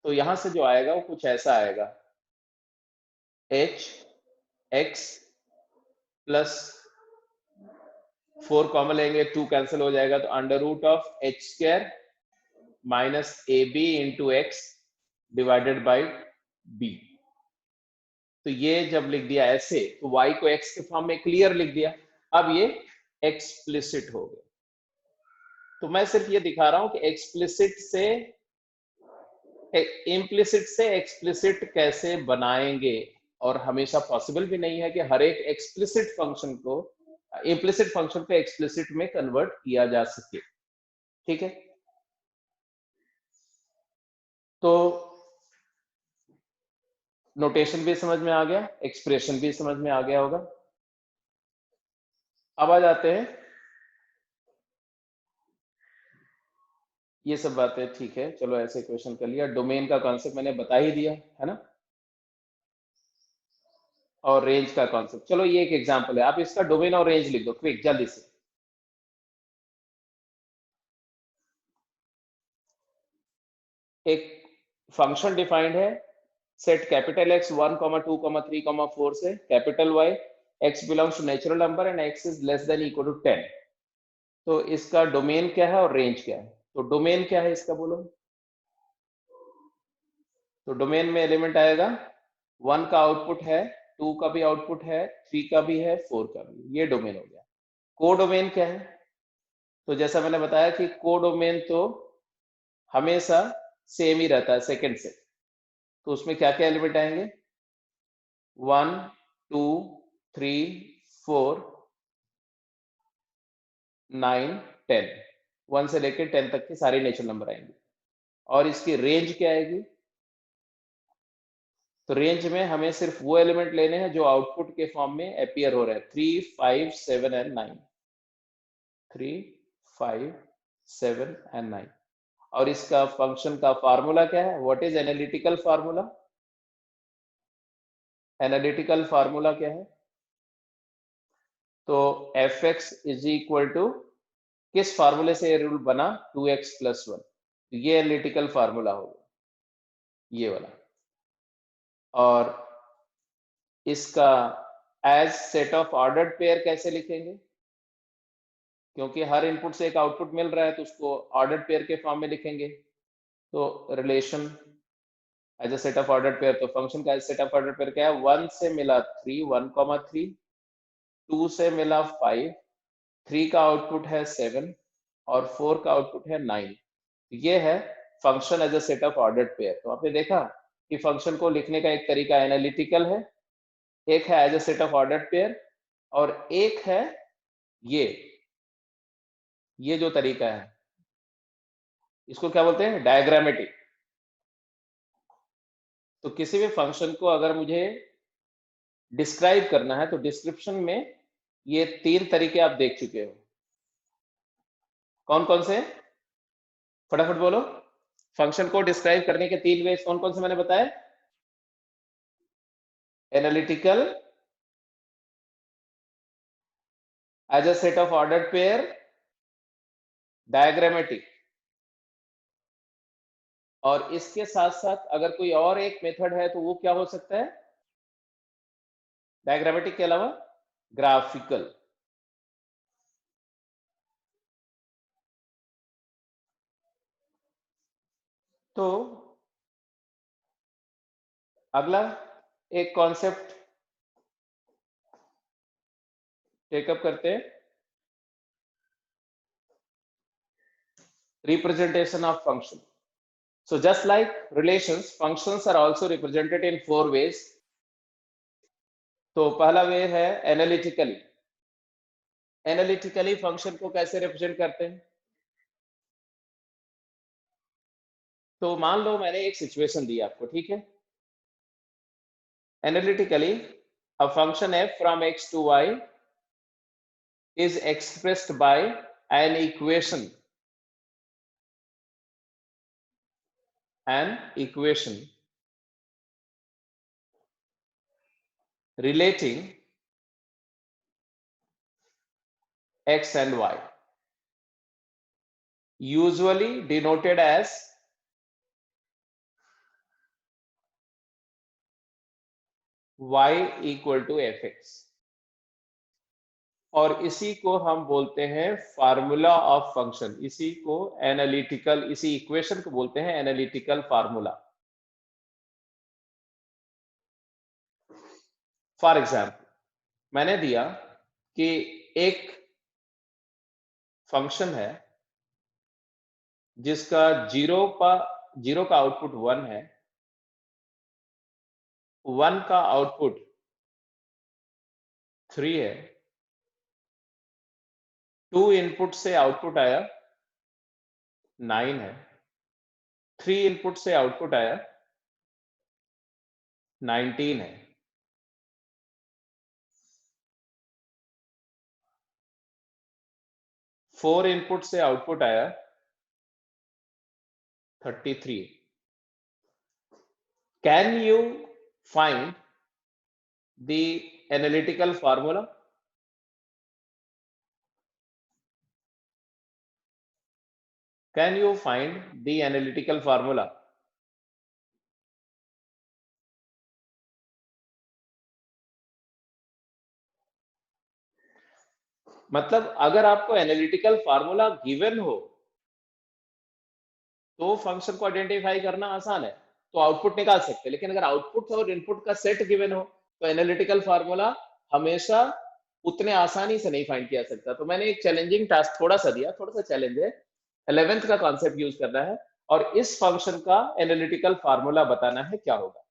तो यहां से जो आएगा वो कुछ ऐसा आएगा, h x प्लस 4 कॉमन लेंगे, 2 कैंसिल हो जाएगा, तो under root of h square minus ab into X divided by b. तो ये जब लिख दिया ऐसे, तो y को x के फॉर्म में क्लियर लिख दिया. अब ये एक्सप्लिसिट हो गया. तो मैं सिर्फ ये दिखा रहा हूं कि एक्सप्लिसिट से इम्प्लिसिट से एक्सप्लिसिट कैसे बनाएंगे, और हमेशा पॉसिबल भी नहीं है कि हर एक एक्सप्लिसिट फंक्शन को इम्प्लिसिट फंक्शन को एक्सप्लिसिट में कन्वर्ट किया जा सके. ठीक है, तो नोटेशन भी समझ में आ गया, एक्सप्रेशन भी समझ में आ गया होगा. अब आ जाते हैं, ये सब बातें ठीक है, चलो ऐसे क्वेश्चन कर लिया. डोमेन का कॉन्सेप्ट मैंने बता ही दिया है ना, और रेंज का कॉन्सेप्ट. चलो ये एक एग्जांपल है, आप इसका डोमेन और रेंज लिख दो क्विक जल्दी से. एक फंक्शन डिफाइंड है सेट कैपिटल X 1, 2, 3, 4 से capital Y x belongs to natural number and x is less than equal to 10। तो इसका डोमेन क्या है और रेंज क्या है? तो डोमेन क्या है इसका बोलो। तो डोमेन में एलिमेंट आएगा 1 का आउटपुट है, 2 का भी आउटपुट है, 3 का भी है, 4 का भी। ये डोमेन हो गया। कोडोमेन क्या है? तो जैसा मैंने बताया कि कोडोमेन तो हमेशा सेम ही रहता है सेकंड से। तो उसमें क्या क्या एलिमेंट आएंगे? 1, 2, 3, 4, 9, 10। 1 से लेकर 10 तक के सारे नेचुरल नंबर आएंगे। और इसकी रेंज क्या आएगी? तो रेंज में हमें सिर्फ वो एलिमेंट लेने हैं जो आउटपुट के फॉर्म में अपीयर हो रहे हैं, 3, 5, 7 एंड 9। 3, 5, 7 एंड 9। और इसका फंक्शन का फार्मूला क्या है? What is analytical formula? Analytical formula क्या है? तो fx इज इक्वल टू, किस फार्मूले से ये रूल बना? 2x plus 1। तो ये एनालिटिकल फार्मूला होगा, ये वाला। और इसका as set of ordered pair कैसे लिखेंगे? क्योंकि हर इनपुट से एक आउटपुट मिल रहा है तो उसको ऑर्डर्ड पेयर के फॉर्म में लिखेंगे। तो relation as a set of ordered pair, तो फंक्शन का सेट ऑफ ऑर्डर्ड पेयर क्या है? 1 से मिला 3, 1, 3, 2 से मिला 5, 3 का आउटपुट है 7 और 4 का आउटपुट है 9। ये है function as a set of ordered pair. तो आपने देखा कि फंक्शन को लिखने का एक तरीका एनालिटिकल है, एक है as a set of ordered pair, और एक है ये जो तरीका है इसको क्या बोलते हैं? डायग्रामेटिक। तो किसी भी फंक्शन को अगर मुझे डिस्क्राइब करना है तो डिस्क्रिप्शन में ये 3 तरीके आप देख चुके हो। कौन कौन से? फटाफट बोलो। फंक्शन को डिस्क्राइब करने के 3 वेज कौन कौन से मैंने बताए? Analytical, as a set of ordered pair, diagrammatic. और इसके साथ साथ अगर कोई और एक मेथड है तो वो क्या हो सकता है डायग्रामेटिक के अलावा? ग्राफिकल। तो अगला एक कॉन्सेप्ट टेकअप करते हैं, representation of function. So just like relations, functions are also represented in 4 ways. तो पहला वे है एनालिटिकली। एनालिटिकली फंक्शन को कैसे रिप्रेजेंट करते हैं? तो मान लो मैंने एक सिचुएशन दी आपको, ठीक है? Analytically a function f from x to y is expressed by an equation relating x and y, usually denoted as y equal to fx। और इसी को हम बोलते हैं फार्मूला ऑफ फंक्शन। इसी को एनालिटिकल, इसी इक्वेशन को बोलते हैं एनालिटिकल फार्मूला। फॉर एग्जाम्पल मैंने दिया कि एक फंक्शन है जिसका जीरो का आउटपुट 1 है, 1 का आउटपुट 3 है, 2 इनपुट से आउटपुट आया 9 है, 3 इनपुट से आउटपुट आया 19 है। 4 इनपुट से आउटपुट आया 33। Can you find the analytical formula? Can you find the analytical formula? मतलब अगर आपको एनालिटिकल फार्मूला गिवन हो तो फंक्शन को आइडेंटिफाई करना आसान है, तो आउटपुट निकाल सकते हैं। लेकिन अगर आउटपुट और इनपुट का सेट गिवन हो तो एनालिटिकल फार्मूला हमेशा उतने आसानी से नहीं फाइंड किया सकता। तो मैंने एक चैलेंजिंग टास्क थोड़ा सा दिया, थोड़ा सा चैलेंज है, 11th का कॉन्सेप्ट यूज करना है और इस फंक्शन का एनालिटिकल फार्मूला बताना है क्या होगा।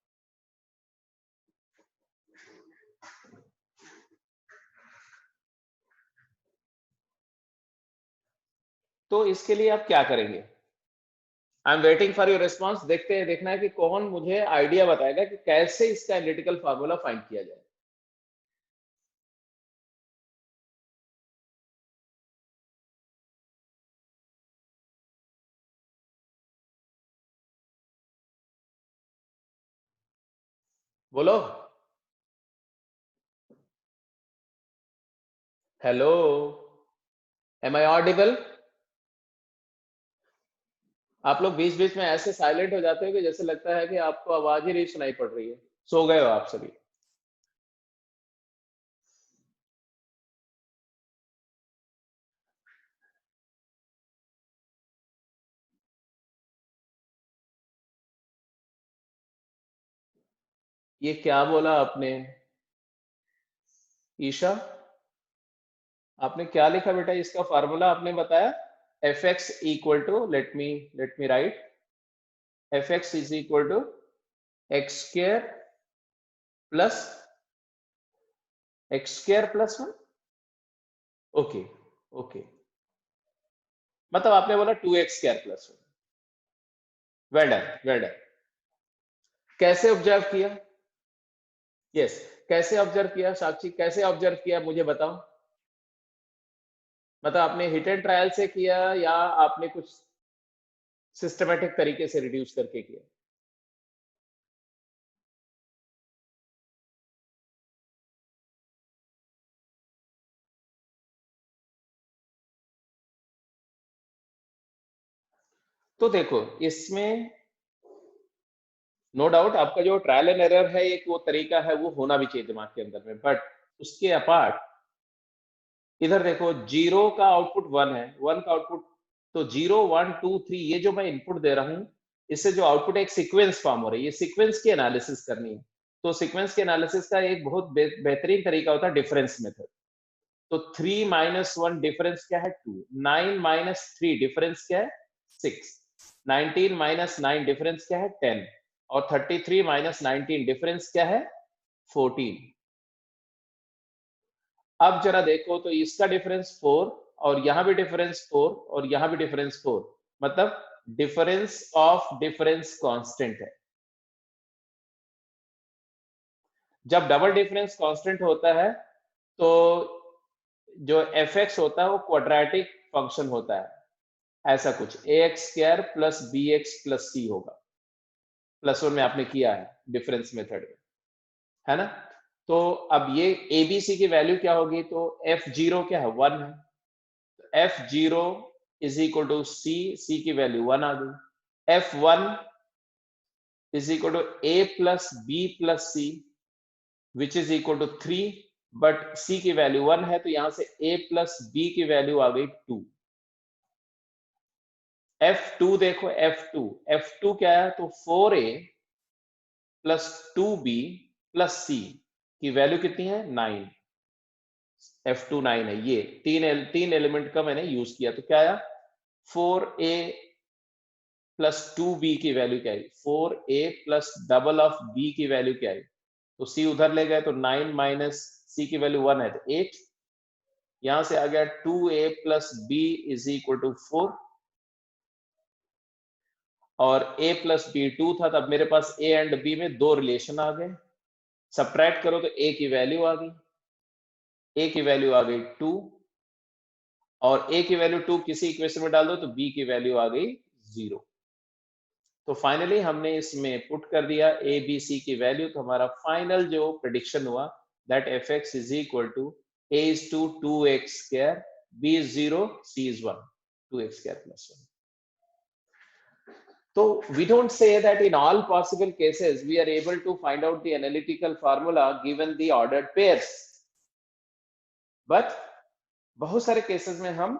तो इसके लिए आप क्या करेंगे? आई am waiting for your response. देखते हैं, देखना है कि कौन मुझे आइडिया बताएगा कि कैसे इसका एनालिटिकल फार्मूला फाइंड किया जाए। बोलो। Hello, am I audible? आप लोग बीच बीच में ऐसे साइलेंट हो जाते हो कि जैसे लगता है कि आपको आवाज ही नहीं सुनाई पड़ रही है, सो गए हो आप सभी। ये क्या बोला आपने? ईशा, आपने क्या लिखा बेटा? इसका फार्मूला आपने बताया F x equal to, let me write, F x is equal to X square plus x² + 1। Okay, okay, मतलब आपने बोला 2x² + 1। Well done, well done. कैसे ऑब्जर्व किया? यस, कैसे ऑब्जर्व किया साक्षी? कैसे ऑब्जर्व किया मुझे बताओ। मतलब आपने हिट एंड ट्रायल से किया या आपने कुछ सिस्टमेटिक तरीके से रिड्यूस करके किया? तो देखो, इसमें नो डाउट आपका जो ट्रायल एंड एरर है, एक वो तरीका है, वो होना भी चाहिए दिमाग के अंदर में, बट उसके अपार्ट इधर देखो, 0 का आउटपुट 1 है, 1 का आउटपुट, तो 0 1 2 3 ये जो मैं इनपुट दे रहा हूं, इससे जो आउटपुट एक सीक्वेंस फॉर्म हो रही है, ये सीक्वेंस की एनालिसिस करनी है। तो सीक्वेंस के एनालिसिस का एक बहुत बेहतरीन तरीका होता है डिफरेंस मेथड। तो 3 - 1 डिफरेंस क्या है? 2। 9 - 3 डिफरेंस क्या है? 6। 19 - 9 डिफरेंस क्या है? 10। और 33 - 19 डिफरेंस क्या है? 14। अब जरा देखो तो इसका डिफरेंस 4 और यहां भी डिफरेंस 4 और यहां भी डिफरेंस 4, मतलब डिफरेंस ऑफ डिफरेंस कांस्टेंट है। जब डबल डिफरेंस कांस्टेंट होता है तो जो एफ एक्स होता है वो क्वाड्रेटिक फंक्शन होता है, ऐसा कुछ ax² + bx + c होगा। +1 में आपने किया है डिफरेंस मेथड, है ना? तो अब ये abc की वैल्यू क्या होगी? तो f0 क्या है? 1 है। f0 is equal to c की वैल्यू 1 आ गई। f1 is equal to a + b + c which is equal to 3, but c की वैल्यू 1 है, तो यहां से a + b की वैल्यू आ गई 2। f2 देखो, f2 क्या है? तो 4a + 2b + c की वैल्यू कितनी है? 9। f2 9 है। ये तीन एलिमेंट का मैंने यूज किया, तो क्या आया? 4a + 2b की वैल्यू क्या आई? 4a + डबल ऑफ b की वैल्यू क्या आई? तो c उधर ले गए, तो 9 - c की वैल्यू 1 है, तो 8। यहां से आ गया 2a + b is equal to 4, और a + b 2 था, तब मेरे पास a एंड b में दो रिलेशन आ गए। सब्ट्रैक्ट करो तो a की वैल्यू आ गई, a की वैल्यू आ गई 2, और a की वैल्यू 2 किसी इक्वेशन में डाल दो तो b की वैल्यू आ गई 0। तो फाइनली हमने इसमें पुट कर दिया a b c की वैल्यू, तो हमारा फाइनल जो प्रेडिक्शन हुआ, that F x is equal to a is to 2x², b is 0, c is 1, 2x² + 1। So we don't say that in all possible cases we are able to find out the analytical formula given the ordered pairs, but बहुत सारे cases में हम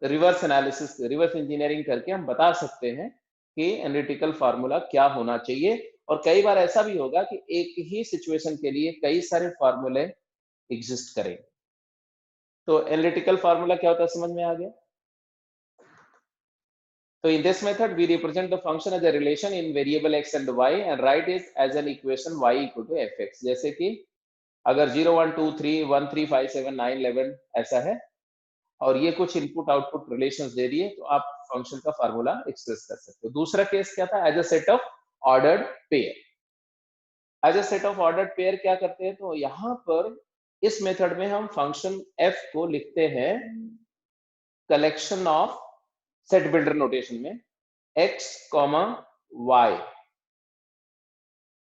reverse analysis, reverse engineering करके हम बता सकते हैं कि एनालिटिकल फार्मूला क्या होना चाहिए। और कई बार ऐसा भी होगा कि एक ही सिचुएशन के लिए कई सारे फार्मूले एग्जिस्ट करें। तो एनालिटिकल फार्मूला क्या होता है समझ में आ गया। So in this method, we represent the function as a relation in variable x and y and write it as an equation y equal to fx। जैसे कि अगर 0, 1, 2, 3, 1, 3, 5, 7, 9, 11 ऐसा है और ये कुछ इनपुट आउटपुट रिलेशंस दे रही है, तो आप फंक्शन का फार्मूला एक्सप्रेस कर सकते हो। दूसरा केस क्या था, as a set of ordered pair. As a set of ordered pair क्या करते हैं, तो यहाँ पर इस मेथड में हम फंक्शन f को लिखते हैं collection of, set builder notation में, x, y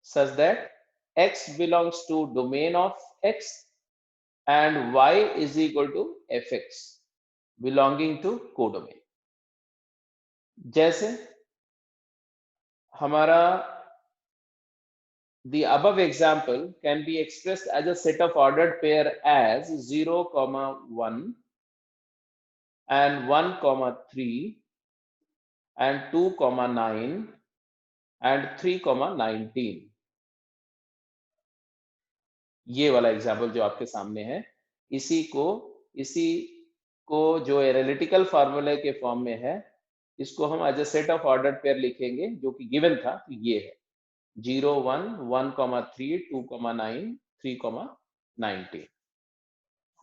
such that x belongs to domain of x and y is equal to fx belonging to codomain। जैसे हमारा the above example can be expressed as a set of ordered pair as 0, 1 and 1, 3 and 2, 9 and 3, 19। ये वाला example जो आपके सामने है, इसी को जो एनालिटिकल फार्मूले के फॉर्म में है, इसको हम as a set of ordered pair लिखेंगे, जो कि गिवन था। तो ये है 0, 1, 1, 3, 2, 9, 3, 19।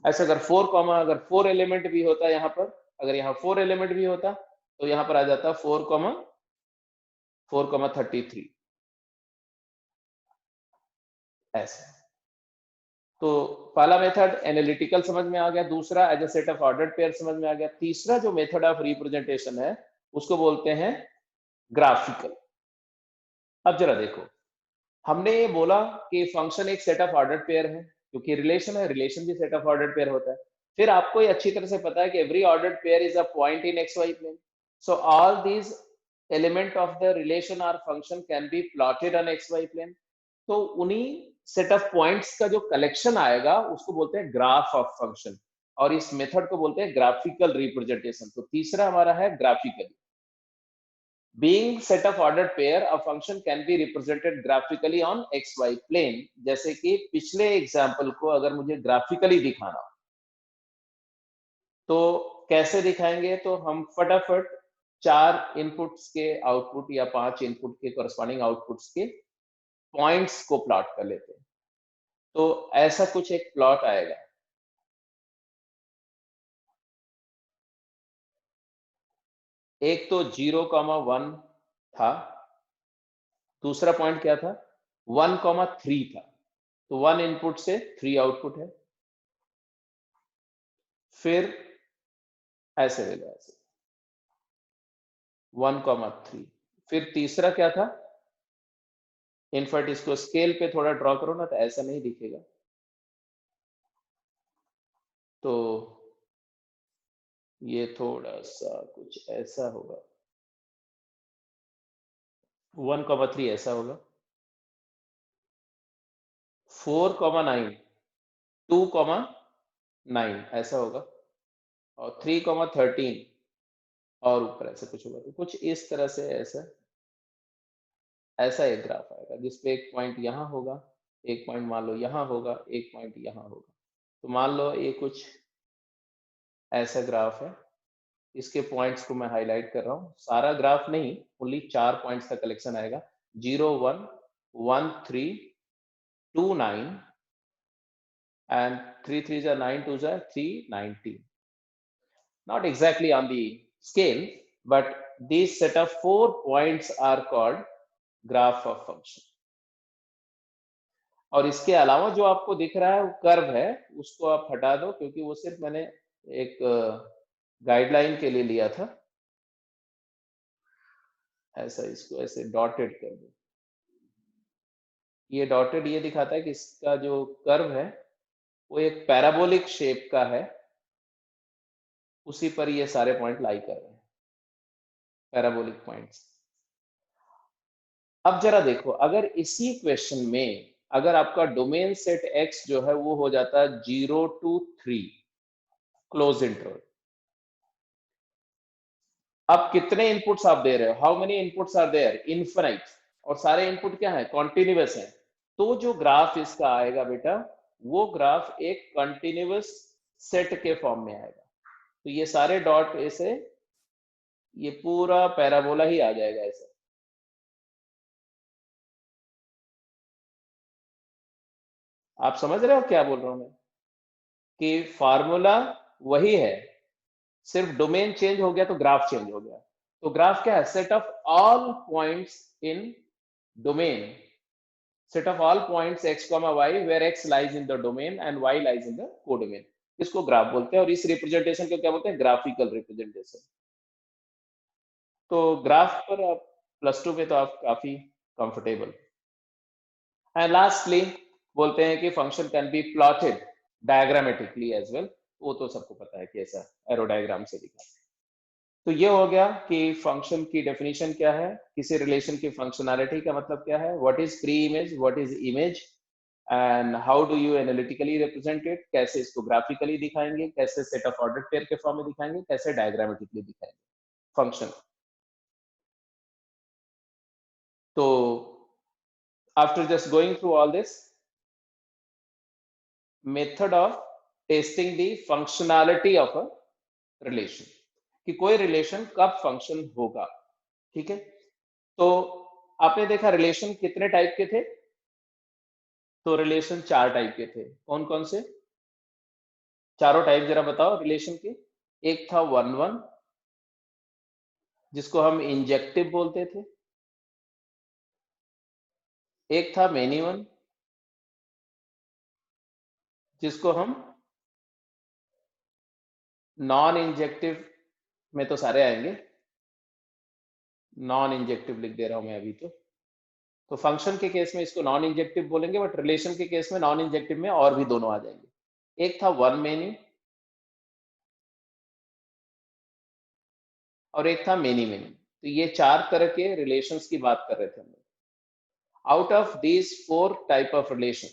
ऐसे अगर 4 एलिमेंट भी होता यहाँ पर, अगर यहाँ 4 एलिमेंट भी होता तो यहाँ पर आ जाता 4, 33 ऐसे। तो पहला मेथड एनालिटिकल समझ में आ गया, दूसरा as a set of ordered pair समझ में आ गया, तीसरा जो मेथड ऑफ रिप्रेजेंटेशन है उसको बोलते हैं ग्राफिकल। अब जरा देखो, हमने ये बोला कि फंक्शन एक सेट ऑफ ऑर्डर्ड पेयर है, क्योंकि रिलेशन है, रिलेशन भी सेट ऑफ ऑर्डर्ड पेयर होता है। फिर आपको ये अच्छी तरह से पता है कि every ordered pair is a point in X Y plane. So all these element of the relation are function can be plotted on X Y plane. तो उन्हीं सेट ऑफ पॉइंट्स का जो कलेक्शन आएगा उसको बोलते हैं ग्राफ ऑफ फंक्शन, और इस मेथड को बोलते हैं ग्राफिकल रिप्रेजेंटेशन। तो तीसरा हमारा है graphical. Being set of ordered pair, a function can be represented graphically on xy plane। जैसे कि पिछले एग्जाम्पल को अगर मुझे ग्राफिकली दिखाना हो तो कैसे दिखाएंगे, तो हम फटाफट 4 इनपुट्स के आउटपुट या 5 इनपुट के कॉरस्पॉन्डिंग आउटपुट्स के पॉइंट्स को प्लॉट कर लेते हैं। तो ऐसा कुछ एक प्लॉट आएगा। एक तो 0, 1 था, दूसरा पॉइंट क्या था 1, 3 था। तो 1 इनपुट से 3 आउटपुट है। फिर ऐसे ले लो, ऐसे 1, 3। फिर तीसरा क्या था, इनफैक्ट इसको स्केल पे थोड़ा ड्रॉ करो ना तो ऐसा नहीं दिखेगा। तो ये थोड़ा सा कुछ ऐसा होगा, 1, 3 ऐसा होगा, 4, 9, 2, 9 ऐसा होगा, और 3, 13 और ऊपर ऐसा कुछ होगा। तो कुछ इस तरह से ऐसा एक ग्राफ आएगा जिसपे एक पॉइंट यहाँ होगा, एक पॉइंट मान लो यहाँ होगा, एक पॉइंट यहाँ होगा। तो मान लो ये कुछ ऐसा ग्राफ है, इसके पॉइंट्स को मैं हाईलाइट कर रहा हूँ। सारा ग्राफ नहीं, ओनली 4 पॉइंट्स का कलेक्शन आएगा, 0, 1, 1, 3, 2, 9 and 3 3s are 9, 2s are 3, 19। Not exactly on the scale, but these set of 4 points are called graph of function। और इसके अलावा जो आपको दिख रहा है वो कर्व है, उसको आप हटा दो, क्योंकि वो सिर्फ मैंने एक गाइडलाइन के लिए लिया था। ऐसा इसको ऐसे डॉटेड कर दो। ये डॉटेड ये दिखाता है कि इसका जो कर्व है वो एक पैराबोलिक शेप का है, उसी पर ये सारे पॉइंट लाई कर रहे हैं, पैराबोलिक पॉइंट्स। अब जरा देखो, अगर इसी क्वेश्चन में अगर आपका डोमेन सेट x जो है वो हो जाता है 0 to 3, क्लोज इंटरवल। अब कितने इनपुट्स आप दे रहे हो, how many inputs are there, infinite, और सारे इनपुट क्या है, कॉन्टिन्यूअस है। तो जो ग्राफ इसका आएगा बेटा, वो ग्राफ एक कंटिन्यूअस सेट के फॉर्म में आएगा। तो ये सारे डॉट ऐसे, ये पूरा पैराबोला ही आ जाएगा ऐसे। आप समझ रहे हो क्या बोल रहा हूं मैं, कि फार्मूला वही है, सिर्फ डोमेन चेंज हो गया तो ग्राफ चेंज हो गया। तो ग्राफ क्या है, set of all points in domain, set of all points x comma y where x lies in the domain and y lies in the codomain, इसको ग्राफ बोलते हैं। और इस रिप्रेजेंटेशन को क्या बोलते हैं, ग्राफिकल रिप्रेजेंटेशन। तो ग्राफ पर आप +2 में तो आप काफी कंफर्टेबल। एंड लास्टली बोलते हैं कि function can be plotted diagrammatically as well, वो तो सबको पता है कैसा एरो डायग्राम से दिखा। तो ये हो गया कि फंक्शन की डेफिनेशन क्या है, किसी रिलेशन की फंक्शनैलिटी का मतलब क्या है, what is pre image, what is image, and how do you analytically represent it, कैसे इसको ग्राफिकली दिखाएंगे, कैसे सेट ऑफ ऑर्डर पेयर के फॉर्म में दिखाएंगे, कैसे डायग्रामेटिकली दिखाएंगे फंक्शन। तो after just going through all this, method of testing the functionality of a relation, कि कोई रिलेशन कब फंक्शन होगा। ठीक है, तो आपने देखा रिलेशन कितने टाइप के थे, तो रिलेशन 4 टाइप के थे। कौन कौन से चारों टाइप जरा बताओ रिलेशन के। एक था 1-1 जिसको हम इंजेक्टिव बोलते थे, एक था मेनी वन जिसको हम नॉन इंजेक्टिव में, तो सारे आएंगे, नॉन इंजेक्टिव लिख दे रहा हूं मैं अभी। तो फंक्शन के केस में इसको नॉन इंजेक्टिव बोलेंगे, बट रिलेशन के केस में नॉन इंजेक्टिव में और भी दोनों आ जाएंगे। एक था वन मेनी और एक था मेनी मेनी। तो ये 4 तरह के रिलेशंस की बात कर रहे थे हम लोग। Out of these 4 type of relation,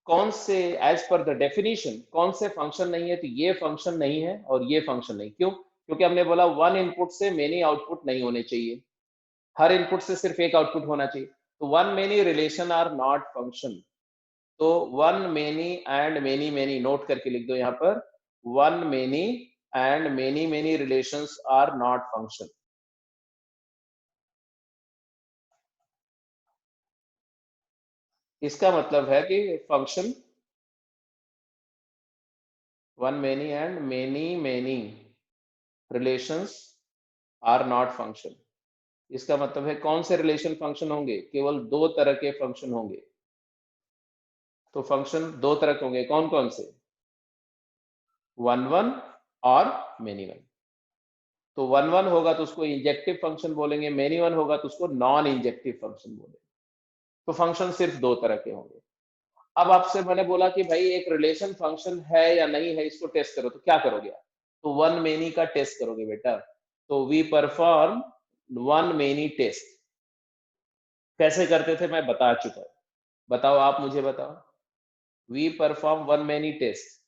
कौन से एज पर द डेफिनेशन कौन से फंक्शन नहीं है, तो ये फंक्शन नहीं है और ये फंक्शन नहीं। क्यों, क्योंकि हमने बोला वन इनपुट से मेनी आउटपुट नहीं होने चाहिए, हर इनपुट से सिर्फ एक आउटपुट होना चाहिए। तो one many relation are not function. तो one many and many many note करके लिख दो यहां पर, one many and many many relations are not function. इसका मतलब है कि function one many and many many relations are not function. इसका मतलब है कौन से रिलेशन फंक्शन होंगे, केवल 2 तरह के फंक्शन होंगे। तो फंक्शन 2 तरह के होंगे, कौन कौन से, 1-1 और मेनी वन। तो 1-1 होगा तो उसको इंजेक्टिव फंक्शन बोलेंगे, मेनी वन होगा तो उसको नॉन इंजेक्टिव फंक्शन बोलेंगे। तो फंक्शन सिर्फ 2 तरह के होंगे। अब आपसे मैंने बोला कि भाई एक रिलेशन फंक्शन है या नहीं है, इसको टेस्ट करो, तो क्या करोगे आप, तो वन मेनी का टेस्ट करोगे बेटा। तो we perform one many test. कैसे करते थे मैं बता चुका हूं, बताओ आप मुझे बताओ। We perform one many test,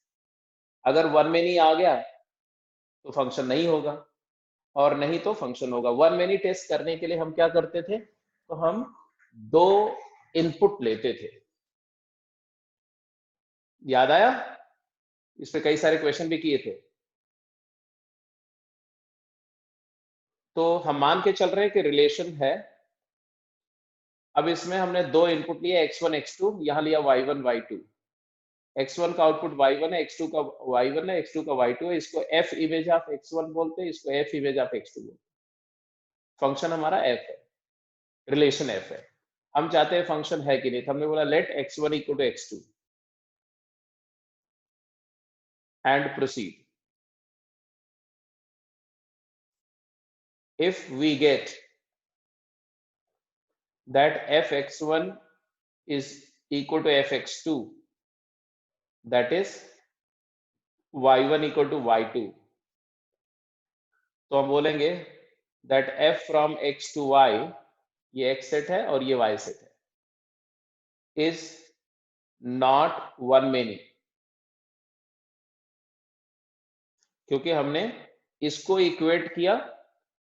अगर वन मेनी आ गया तो फंक्शन नहीं होगा, और नहीं तो फंक्शन होगा। वन मेनी टेस्ट करने के लिए हम क्या करते थे, तो हम 2 इनपुट लेते थे। याद आया, इस पे कई सारे क्वेश्चन भी किए थे। तो हम मान के चल रहे हैं कि रिलेशन है। अब इसमें हमने 2 इनपुट लिए, x1 x2, यहां लिया y1 y2। x1 का आउटपुट y1 है, x2 का y1 है, x2 का y2 है। इसको f इमेज ऑफ x1 बोलते हैं, इसको f इमेज ऑफ x2 बोलते हैं। फंक्शन हमारा f है, रिलेशन f है। हम चाहते हैं फंक्शन है कि नहीं, तो हमने बोला let x1 equal to x2 and proceed. If we get that fx1 is equal to fx2, that is y1 equal to y2, तो हम बोलेंगे that f from x to y, ये x सेट है और ये y सेट है, is not one many, क्योंकि हमने इसको इक्वेट किया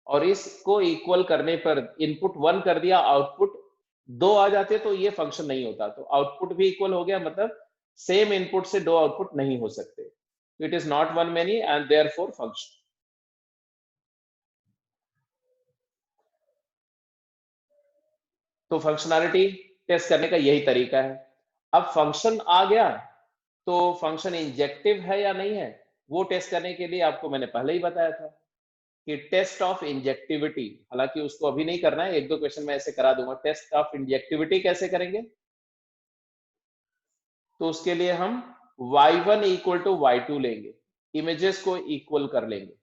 और इसको इक्वल करने पर इनपुट 1 कर दिया, आउटपुट 2 आ जाते तो ये फंक्शन नहीं होता। तो आउटपुट भी इक्वल हो गया, मतलब सेम इनपुट से 2 आउटपुट नहीं हो सकते। It is not one many and therefore function. तो फंक्शनैलिटी टेस्ट करने का यही तरीका है। अब फंक्शन आ गया तो फंक्शन इंजेक्टिव है या नहीं है वो टेस्ट करने के लिए आपको मैंने पहले ही बताया था कि टेस्ट ऑफ इंजेक्टिविटी, हालांकि उसको अभी नहीं करना है, एक दो क्वेश्चन मैं ऐसे करा दूंगा। टेस्ट ऑफ इंजेक्टिविटी कैसे करेंगे? तो उसके लिए हम y1 इक्वल टू y2 लेंगे, इमेजेस को इक्वल कर लेंगे,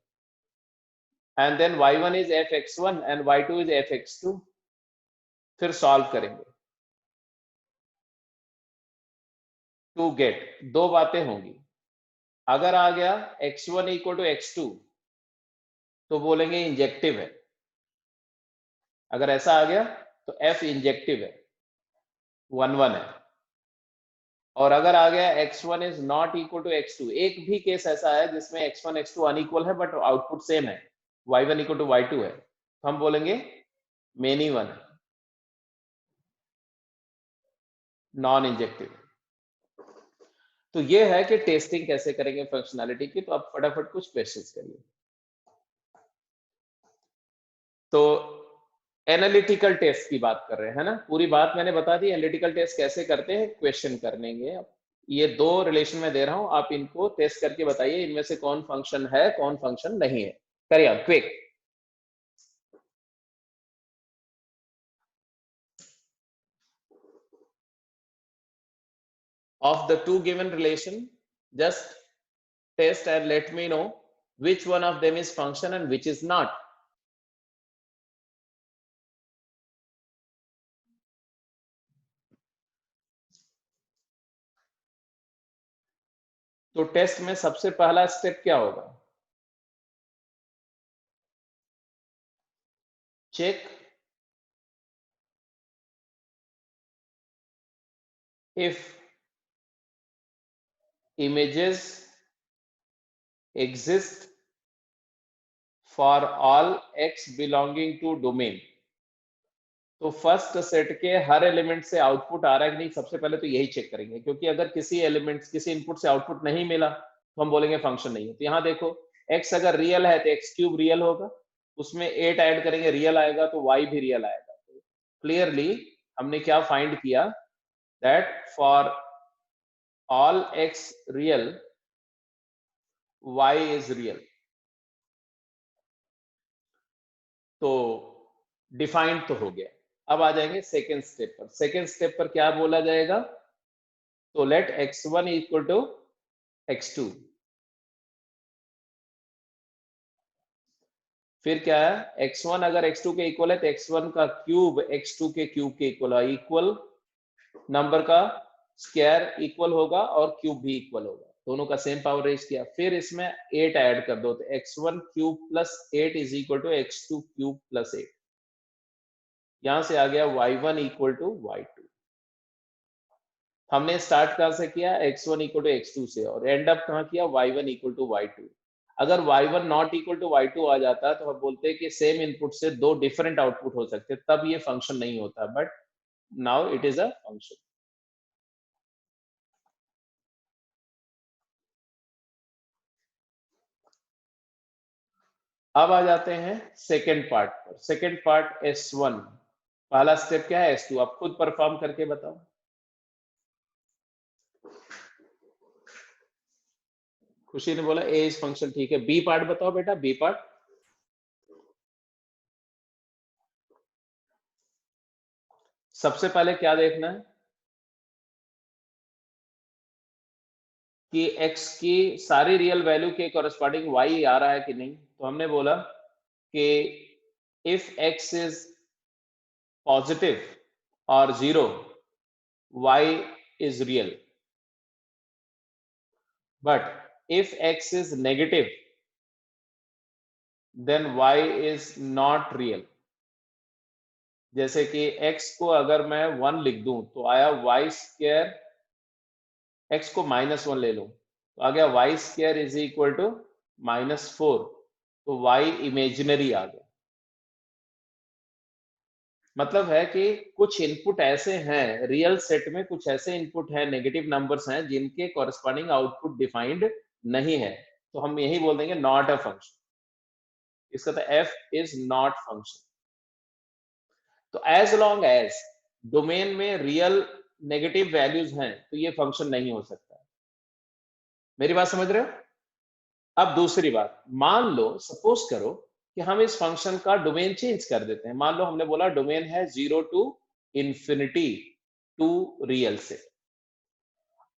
and then y1 is fx1 and y2 is fx2, फिर सॉल्व करेंगे टू गेट। दो बातें होंगी, अगर आ गया x1 इक्वल टू x2 तो बोलेंगे इंजेक्टिव है, अगर ऐसा आ गया तो f इंजेक्टिव है, 1 1 है। और अगर आ गया x1 is not equal to x2, एक भी केस ऐसा है जिसमें x1 x2 अनइक्वल है बट आउटपुट सेम है, y1 इक्वल टू y2 है, तो हम बोलेंगे मेनी वन, नॉन इंजेक्टिव। तो ये है कि टेस्टिंग कैसे करेंगे फंक्शनैलिटी की। तो अब फटाफट कुछ क्वेश्चंस करिए। तो एनालिटिकल टेस्ट की बात कर रहे हैं ना, पूरी बात मैंने बता दी। एनालिटिकल टेस्ट कैसे करते हैं, क्वेश्चन करेंगे। ये दो रिलेशन में दे रहा हूं, आप इनको टेस्ट करके बताइए इनमें से कौन फंक्शन है कौन फंक्शन नहीं है। करिए quick. Of the two given relation, just test and let me know which one of them is function and which is not. तो टेस्ट में सबसे पहला स्टेप क्या होगा? Check if images exist for all x belonging to domain। तो first set के हर element से output आ रहा है कि नहीं, सबसे पहले तो यही चेक करेंगे, क्योंकि अगर किसी एलिमेंट किसी इनपुट से आउटपुट नहीं मिला तो हम बोलेंगे फंक्शन नहीं है। तो यहाँ देखो x अगर रियल है तो x क्यूब रियल होगा, उसमें 8 ऐड करेंगे रियल आएगा, तो y भी रियल आएगा। तो क्लियरली हमने क्या फाइंड किया, that for all x real y is real. तो डिफाइंड तो हो गया। अब आ जाएंगे सेकेंड स्टेप पर। सेकेंड स्टेप पर क्या बोला जाएगा? तो late x1 equal to x2। फिर क्या है, x1 अगर x2 के इक्वल है तो x1 का क्यूब x2 के क्यूब के इक्वल है, इक्वल नंबर का स्क्वायर इक्वल होगा और क्यूब भी इक्वल होगा, दोनों का सेम पावर रेज किया। फिर इसमें 8 ऐड कर दो, तो x1 cube plus 8 is equal to x2 cube plus 8। यहां से आ गया y1 इक्वल टू y2। हमने स्टार्ट कहां से किया, x1 इक्वल टू x2 से, और एंड अप कहां किया, y1 इक्वल टू y2। अगर y1 not equal to y2 आ जाता तो हम बोलते हैं कि सेम इनपुट से दो डिफरेंट आउटपुट हो सकते, तब ये फंक्शन नहीं होता, but now it is a function. अब आ जाते हैं सेकेंड पार्ट पर। सेकेंड पार्ट S1, पहला स्टेप क्या है, S2। आप खुद परफॉर्म करके बताओ। खुशी ने बोला ए इज फंक्शन, ठीक है। बी पार्ट बताओ बेटा, बी पार्ट। सबसे पहले क्या देखना है कि x की सारी रियल वैल्यू के कॉरेस्पॉन्डिंग y आ रहा है कि नहीं। तो हमने बोला कि इफ x इज पॉजिटिव और 0, y is real, but if x is negative then y is not real। जैसे कि x को अगर मैं 1 लिख दूं तो आया y स्क्वायर, x को -1 ले लूं तो आ गया y square is equal to -4, तो y इमेजिनरी आ गया। मतलब है कि कुछ इनपुट ऐसे हैं, रियल सेट में कुछ ऐसे इनपुट हैं, नेगेटिव नंबर्स हैं, जिनके कॉरेस्पॉन्डिंग आउटपुट डिफाइंड नहीं है। तो हम यही बोल देंगे नॉट अ फंक्शन। इसका तो f इज नॉट फंक्शन। तो एज लॉन्ग एज डोमेन में रियल नेगेटिव वैल्यूज हैं, तो ये फंक्शन नहीं हो सकता। मेरी बात समझ रहे हो? अब दूसरी बात, मान लो सपोज करो कि हम इस फंक्शन का डोमेन चेंज कर देते हैं। मान लो हमने बोला डोमेन है 0 टू इंफिनिटी टू रियल से।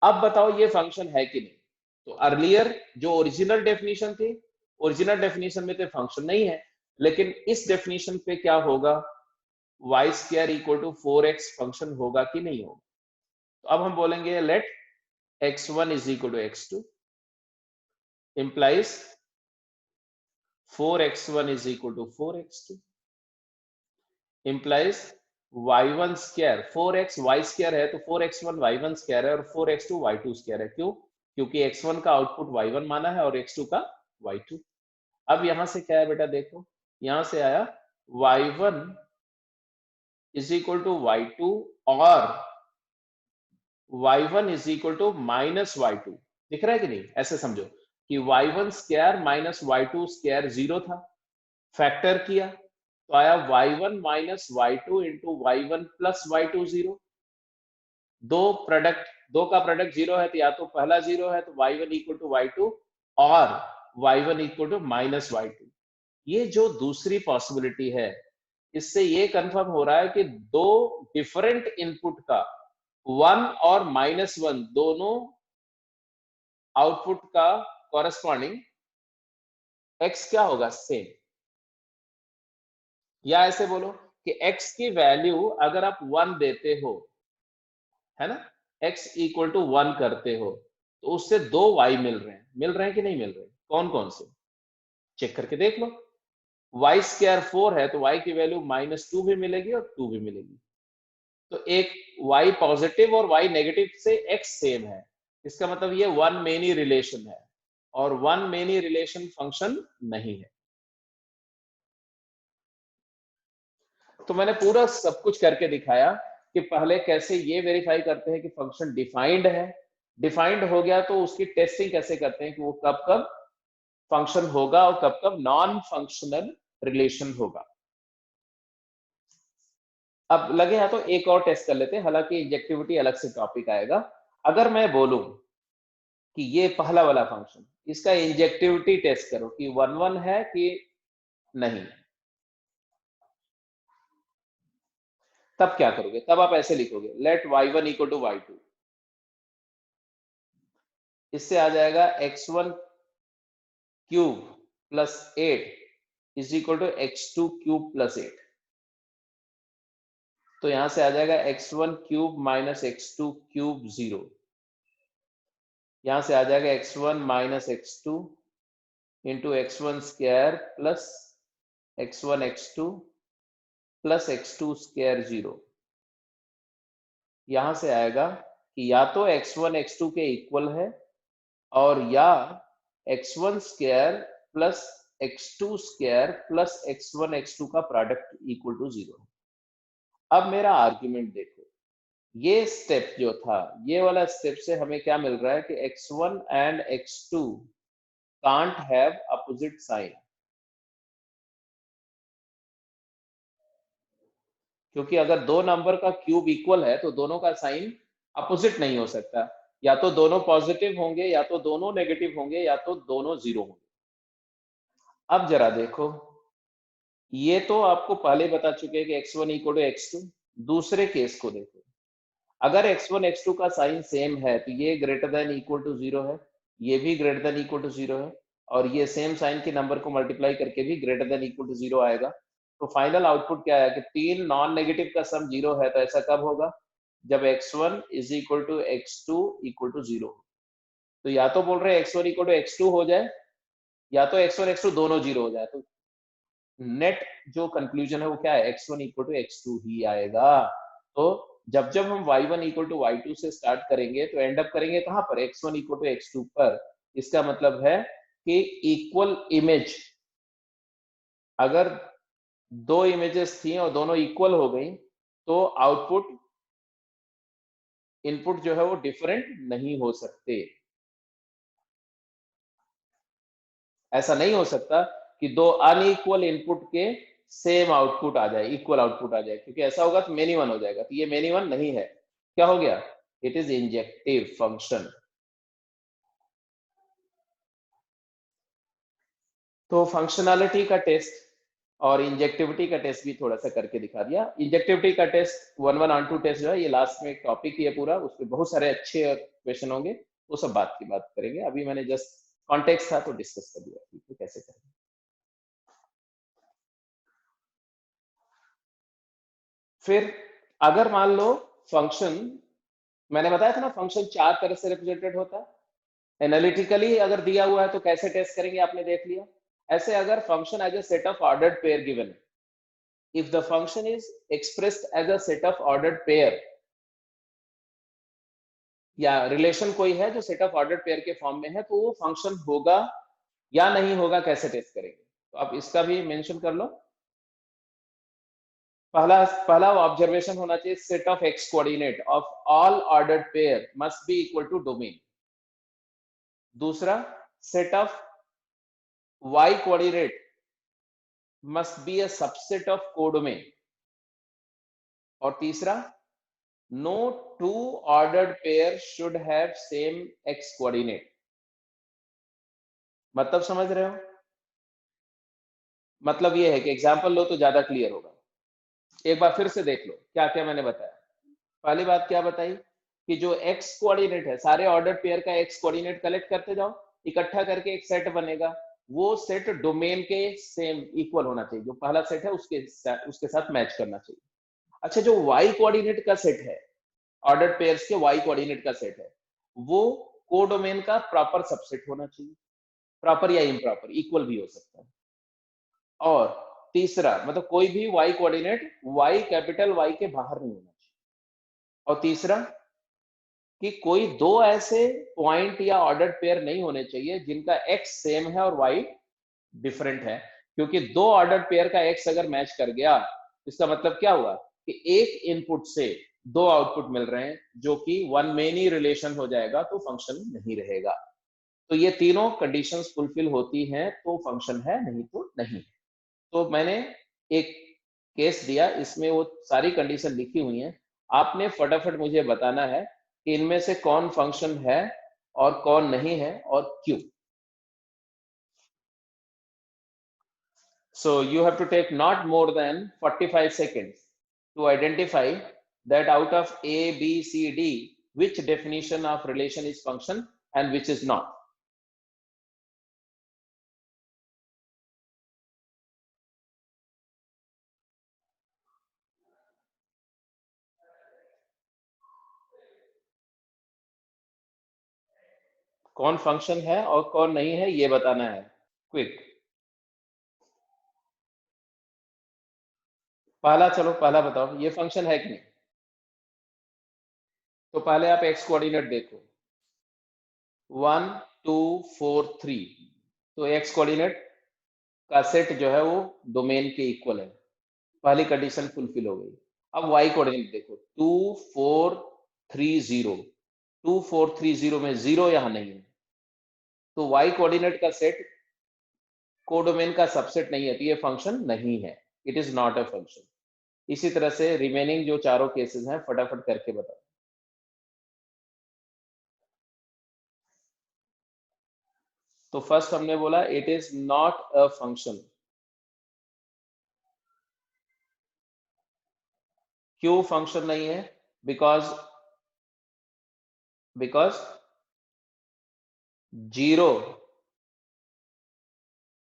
अब बताओ ये फंक्शन है कि नहीं? तो अर्लियर जो ओरिजिनल डेफिनेशन थी, ओरिजिनल डेफिनेशन में तो फंक्शन नहीं है, लेकिन इस डेफिनेशन पे क्या होगा? Y square equal to 4x function होगा कि नहीं होगा? तो अब हम बोलेंगे let x1 is equal to x2 implies 4x1 is equal to 4x2 implies y1 square 4x y square है तो 4x1 y1 square है और 4x2 y2 square है। क्यों? क्योंकि x1 का आउटपुट y1 माना है और x2 का y2। अब यहां से क्या है बेटा? देखो यहां से आया y1 is equal to y2 और y1 is equal to minus y2। दिख रहा है कि नहीं? ऐसे समझो कि y1 square minus y2 square 0 था, फैक्टर किया तो आया y1 minus y2 into y1 plus y2 0। दो का प्रोडक्ट जीरो है तो या तो पहला जीरो है तो y1 इक्वल टू y2 और y1 equal to minus y2। ये जो दूसरी पॉसिबिलिटी है, इससे ये कंफर्म हो रहा है कि दो डिफरेंट इनपुट का 1 और -1 दोनों आउटपुट का कॉरेस्पॉन्डिंग x क्या होगा? सेम। या ऐसे बोलो कि x की वैल्यू अगर आप 1 देते हो, है ना, x इक्वल टू 1 करते हो, तो उससे दो y मिल रहे हैं कि नहीं मिल रहे? कौन कौन से? चेक करके देख लो। y स्क्वायर 4 है तो y की वैल्यू -2 भी मिलेगी और 2 भी मिलेगी। तो एक y पॉजिटिव और y नेगेटिव से x सेम है, इसका मतलब ये वन मेनी रिलेशन है और वन मेनी रिलेशन फंक्शन नहीं है। तो मैंने पूरा सब कुछ करके दिखाया कि पहले कैसे ये वेरीफाई करते हैं कि फंक्शन डिफाइंड है, डिफाइंड हो गया तो उसकी टेस्टिंग कैसे करते हैं कि वो कब कब फंक्शन होगा और कब कब नॉन फंक्शनल रिलेशन होगा। अब लगे हैं तो एक और टेस्ट कर लेते हैं, हालांकि इंजेक्टिविटी अलग से टॉपिक आएगा। अगर मैं बोलूं कि ये पहला वाला फंक्शन, इसका इंजेक्टिविटी टेस्ट करो कि 1 1 है कि नहीं, तब क्या करोगे? तब आप ऐसे लिखोगे late y1 equal to y2। इससे आ जाएगा x1 cube plus 8 is equal to x2 cube plus 8। तो यहां से आ जाएगा x1 cube minus x2 cube 0। यहां से आ जाएगा x1 minus x2 into x1 square plus x1 x2 plus x2 square 0। यहां से आएगा कि या तो x1 x2 के इक्वल है और या x1 square plus x2 square plus x1 x2 का प्रोडक्ट इक्वल टू 0। अब मेरा आर्ग्यूमेंट देखो, ये स्टेप जो था, ये वाला स्टेप से हमें क्या मिल रहा है कि x1 and x2 can't have opposite sign, क्योंकि अगर दो नंबर का क्यूब इक्वल है तो दोनों का साइन अपोजिट नहीं हो सकता। या तो दोनों पॉजिटिव होंगे या तो दोनों नेगेटिव होंगे या तो दोनों जीरो होंगे। अब जरा देखो, ये तो आपको पहले बता चुके हैं कि x1 इक्वल टू x2। दूसरे केस को देखो, अगर x1 x2 का साइन सेम है तो ये ग्रेटर देन इक्वल टू 0 है, ये भी ग्रेटर देन इक्वल टू 0 है और ये सेम साइन के नंबर को मल्टीप्लाई करके भी ग्रेटर देन इक्वल टू 0 आएगा। तो फाइनल आउटपुट क्या है कि तीन नॉन नेगेटिव का सम 0 है। तो ऐसा कब होगा? जब x1 is equal to x2 equal to 0। तो या तो बोल रहे हैं x1 इक्वल टू x2 हो जाए या तो x1 x2 दोनों 0 हो जाए। तो नेट जो कंक्लूजन है वो क्या है? x1 इक्वल टू x2 ही आएगा। तो जब जब हम y1 इक्वल टू y2 से स्टार्ट करेंगे तो एंड अप करेंगे कहां पर? x1 इक्वल टू x2 पर। इसका मतलब है कि इक्वल इमेज, अगर दो इमेजेस थी और दोनों इक्वल हो गई तो आउटपुट इनपुट जो है वो डिफरेंट नहीं हो सकते। ऐसा नहीं हो सकता कि दो अनइक्वल इनपुट के सेम आउटपुट आ जाए, इक्वल आउटपुट आ जाए, क्योंकि ऐसा होगा तो मेनी वन हो जाएगा। तो ये मेनी वन नहीं है। क्या हो गया? It is injective function. तो फंक्शनैलिटी का टेस्ट और इंजेक्टिविटी का टेस्ट भी थोड़ा सा करके दिखा दिया। इंजेक्टिविटी का टेस्ट 1-1 टेस्ट जो है ये लास्ट में एक टॉपिक ही है पूरा, उसमें बहुत सारे अच्छे क्वेश्चन होंगे, वो सब बात की बात करेंगे। अभी मैंने जस्ट कॉन्टेक्स्ट था तो डिस्कस कर दिया कि कैसे करेंगे। फिर अगर मान लो फंक्शन, मैंने बताया था ना फंक्शन चार तरह से रिप्रेजेंटेड होता है। एनालिटिकली अगर दिया हुआ है तो कैसे टेस्ट करेंगे आपने देख लिया। ऐसे अगर function as a set of ordered pair given, if the function is expressed as a set of ordered pair, या रिलेशन कोई है जो सेट ऑफ ऑर्डर्ड पेयर के फॉर्म में है, तो वो फंक्शन होगा या नहीं होगा, कैसे टेस्ट करेंगे। तो आप इसका भी मेंशन कर लो। पहला पहला ऑब्जर्वेशन होना चाहिए, set of x coordinate of all ordered pair must be equal to domain. दूसरा, set of y coordinate must be a subset of codomain। और तीसरा, no two ordered pair should have same x coordinate। मतलब समझ रहे हो? मतलब ये है कि एग्जांपल लो तो ज्यादा क्लियर होगा। एक बार फिर से देख लो क्या क्या मैंने बताया। पहली बात क्या बताई कि जो x कोऑर्डिनेट है, सारे ऑर्डर्ड पेयर का x कोऑर्डिनेट कलेक्ट करते जाओ, इकट्ठा करके एक सेट बनेगा। वो सेट डोमेन के सेम इक्वल होना चाहिए, जो पहला सेट है उसके साथ मैच करना चाहिए। अच्छा, जो y कोऑर्डिनेट का सेट है, ऑर्डर्ड पेयर्स के y कोऑर्डिनेट का सेट है, वो कोडोमेन का प्रॉपर सबसेट होना चाहिए। प्रॉपर या इम्प्रॉपर, इक्वल भी हो सकता है। और तीसरा, मतलब कोई भी y coordinate y capital Y के बाहर नहीं होना चाहिए। और तीसरा कि कोई दो ऐसे पॉइंट या ऑर्डर्ड पेयर नहीं होने चाहिए जिनका x सेम है और y डिफरेंट है, क्योंकि दो ऑर्डर्ड पेयर का x अगर मैच कर गया, इसका मतलब क्या हुआ कि एक इनपुट से दो आउटपुट मिल रहे हैं, जो कि वन मेनी रिलेशन हो जाएगा तो फंक्शन नहीं रहेगा। तो ये तीनों कंडीशंस फुलफिल होती हैं तो फंक्शन है, नहीं तो नहीं। तो मैंने एक केस दिया, इसमें वो सारी कंडीशन लिखी हुई हैं। आपने फटाफट मुझे बताना है कि इनमें से कौन फंक्शन है और कौन नहीं है और क्यों। So you have to take not more than 45 seconds to identify that out of A, B, C, D, which definition of relation is function and which is not. कौन फंक्शन है और कौन नहीं है ये बताना है। क्विक। पहला, चलो पहला बताओ, ये फंक्शन है कि नहीं। तो पहले आप एक्स कोऑर्डिनेट देखो, 1 2 4 3। तो एक्स कोऑर्डिनेट का सेट जो है वो डोमेन के इक्वल है, पहली कंडीशन फुलफिल हो गई। अब वाई कोऑर्डिनेट देखो, 2 4 3 0। 2 4 3 0 में जीरो यहां नहीं है, तो वाई कोऑर्डिनेट का सेट कोडोमेन का सबसेट नहीं है, तो ये फंक्शन नहीं है। It is not a function. इसी तरह से रिमेनिंग जो चारों केसेस हैं फटाफट करके बताओ। तो फर्स्ट हमने बोला it is not a function. क्यों फंक्शन नहीं है? Because because zero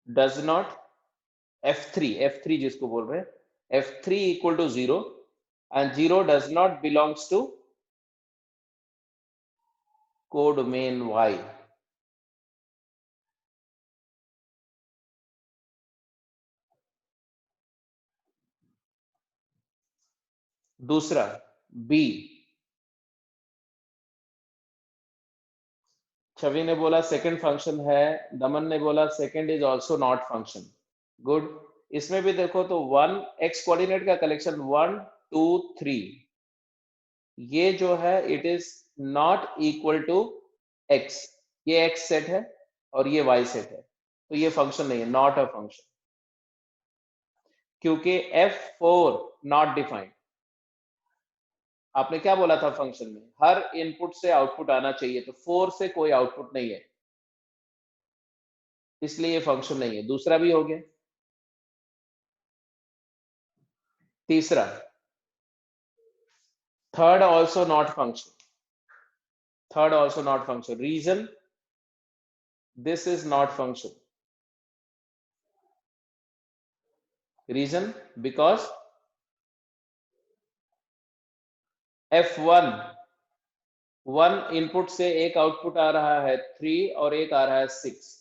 does not, F3 जिसको बोल रहे हैं, F3 equal to zero and zero does not belongs to codomain Y। दूसरा, B, छवि ने बोला सेकंड फंक्शन है, दमन ने बोला second is also not function. Good. इसमें भी देखो तो 1 एक्स कोऑर्डिनेट का कलेक्शन 1 2 3, ये जो है it is not equal to x, ये एक्स सेट है और ये वाई सेट है, तो ये फंक्शन नहीं है, नॉट अ फंक्शन, क्योंकि F4 नॉट डिफाइंड। आपने क्या बोला था फंक्शन में, हर इनपुट से आउटपुट आना चाहिए, तो 4 से कोई आउटपुट नहीं है, इसलिए ये फंक्शन नहीं है। दूसरा भी हो गया। तीसरा, third also not function, third also not function. Reason, this is not function. Reason, because F1 1 input से एक आउटपुट आ रहा है 3 और एक आ रहा है 6,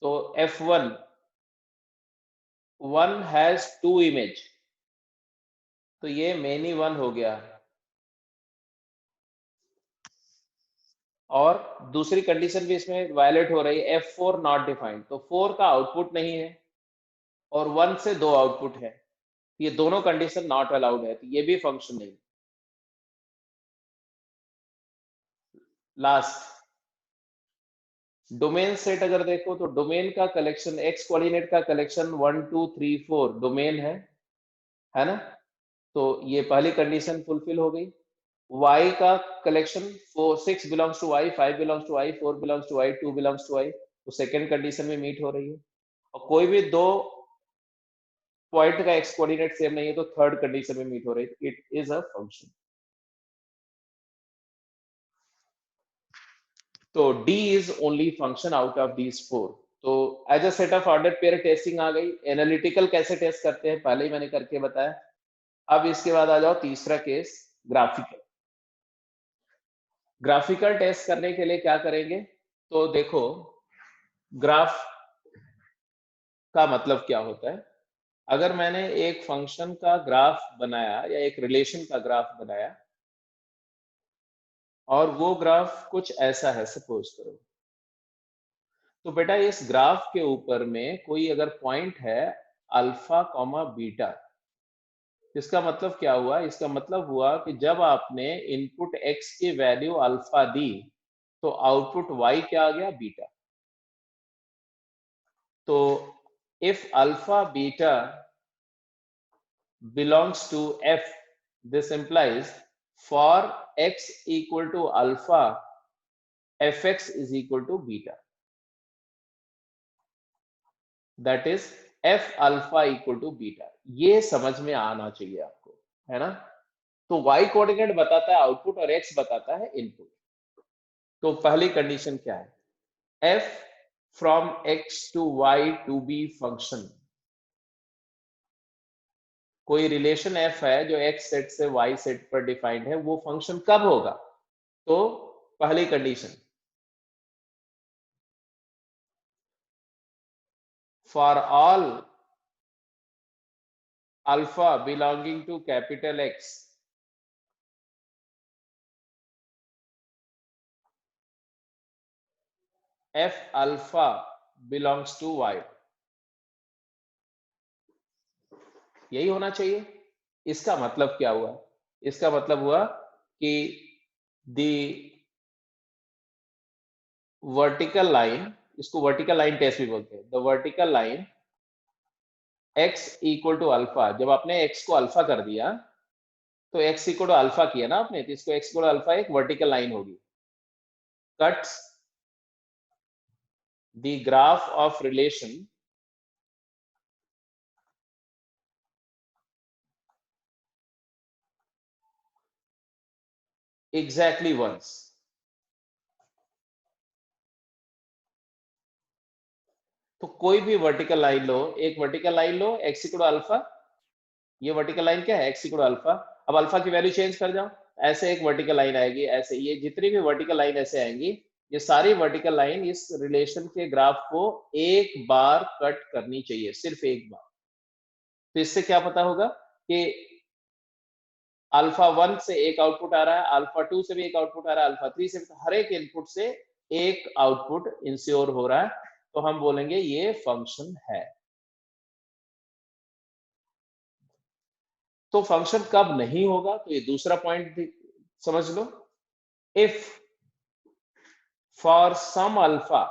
तो F1 1 हैज 2 इमेज, तो ये मेनी 1 हो गया। और दूसरी कंडीशन भी इसमें वायलेट हो रही है, F4 नॉट डिफाइंड, तो 4 का आउटपुट नहीं है और 1 से 2 आउटपुट है, ये दोनों कंडीशन नॉट अलाउड है, तो ये भी फंक्शन नहीं। लास्ट, डोमेन सेट अगर देखो तो डोमेन का कलेक्शन, एक्स कोऑर्डिनेट का कलेक्शन 1 2 3 4 डोमेन है ना, तो ये पहली कंडीशन फुलफिल हो गई। y का collection 4 6 belongs to y, 5 belongs to y, 4 belongs to y, 2 belongs to y, तो सेकंड कंडीशन में मीट हो रही है। और कोई भी दो पॉइंट का एक्स कोऑर्डिनेट सेम नहीं है, तो थर्ड कंडीशन में मीट हो रही है, इट इज अ फंक्शन। तो D is only function out of these 4। तो as a set of order pair testing आ गई। एनालिटिकल कैसे टेस्ट करते हैं पहले ही मैंने करके बताया। अब इसके बाद आ जाओ तीसरा केस, ग्राफिकल। ग्राफिकल टेस्ट करने के लिए क्या करेंगे, तो देखो ग्राफ का मतलब क्या होता है। अगर मैंने एक फंक्शन का ग्राफ बनाया या एक रिलेशन का ग्राफ बनाया और वो ग्राफ कुछ ऐसा है, सपोज करो, तो बेटा इस ग्राफ के ऊपर में कोई अगर पॉइंट है अल्फा कॉमा बीटा, इसका मतलब क्या हुआ, इसका मतलब हुआ कि जब आपने इनपुट x की वैल्यू अल्फा दी तो आउटपुट y क्या आ गया, बीटा। तो if alpha beta belongs to f, this implies for x equal to alpha, fx is equal to beta, that is f alpha equal to beta। ये समझ में आना चाहिए आपको, है ना। तो y कोऑर्डिनेट बताता है आउटपुट और x बताता है इनपुट। तो पहली कंडीशन क्या है, f from x to y to be function। कोई रिलेशन f है जो x सेट से y सेट पर डिफाइंड है, वो फंक्शन कब होगा, तो पहली condition, for all alpha belonging to capital X, f alpha belongs to y, यही होना चाहिए। इसका मतलब क्या हुआ, इसका मतलब हुआ कि द वर्टिकल लाइन, इसको वर्टिकल लाइन टेस्ट भी बोलते हैं, the vertical line x equal to alpha, जब आपने x को अल्फा कर दिया तो x इक्वल टू अल्फा किया ना आपने, तो इसको x इक्वल टू अल्फा एक वर्टिकल लाइन होगी, cuts the graph of relation exactly once. तो कोई भी वर्टिकल लाइन लो, एक वर्टिकल लाइन लो x इक्वल टू अल्फा, ये वर्टिकल लाइन क्या है, x इक्वल टू अल्फा। अब अल्फा की वैल्यू चेंज कर जाओ, ऐसे एक वर्टिकल लाइन आएगी, ऐसे ये जितनी भी वर्टिकल लाइन ऐसे आएंगी, ये सारी वर्टिकल लाइन इस रिलेशन के ग्राफ को एक बार कट करनी चाहिए, सिर्फ एक बार। तो इससे क्या पता होगा कि अल्फा 1 से एक आउटपुट आ रहा है, अल्फा 2 से भी एक आउटपुट आ रहा है, अल्फा 3 से भी, हर एक इनपुट से एक आउटपुट इंश्योर हो रहा है, तो हम बोलेंगे ये फंक्शन है। तो फंक्शन कब नहीं होगा, तो ये दूसरा पॉइंट समझ लो। If for some alpha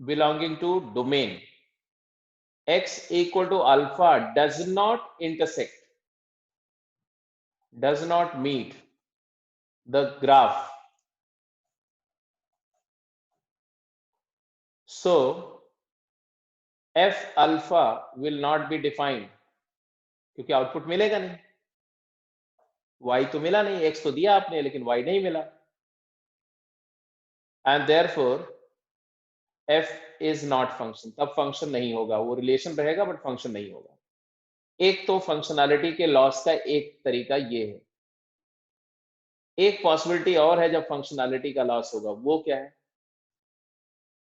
belonging to domain x equal to alpha does not meet the graph, so f alpha will not be defined, क्योंकि आउटपुट मिलेगा नहीं, y तो मिला नहीं, x तो दिया आपने लेकिन y नहीं मिला, and therefore f is not function, तब फंक्शन नहीं होगा, वो रिलेशन रहेगा बट फंक्शन नहीं होगा। एक तो फंक्शनैलिटी के लॉस का एक तरीका ये है। एक पॉसिबिलिटी और है जब फंक्शनैलिटी का लॉस होगा, वो क्या है?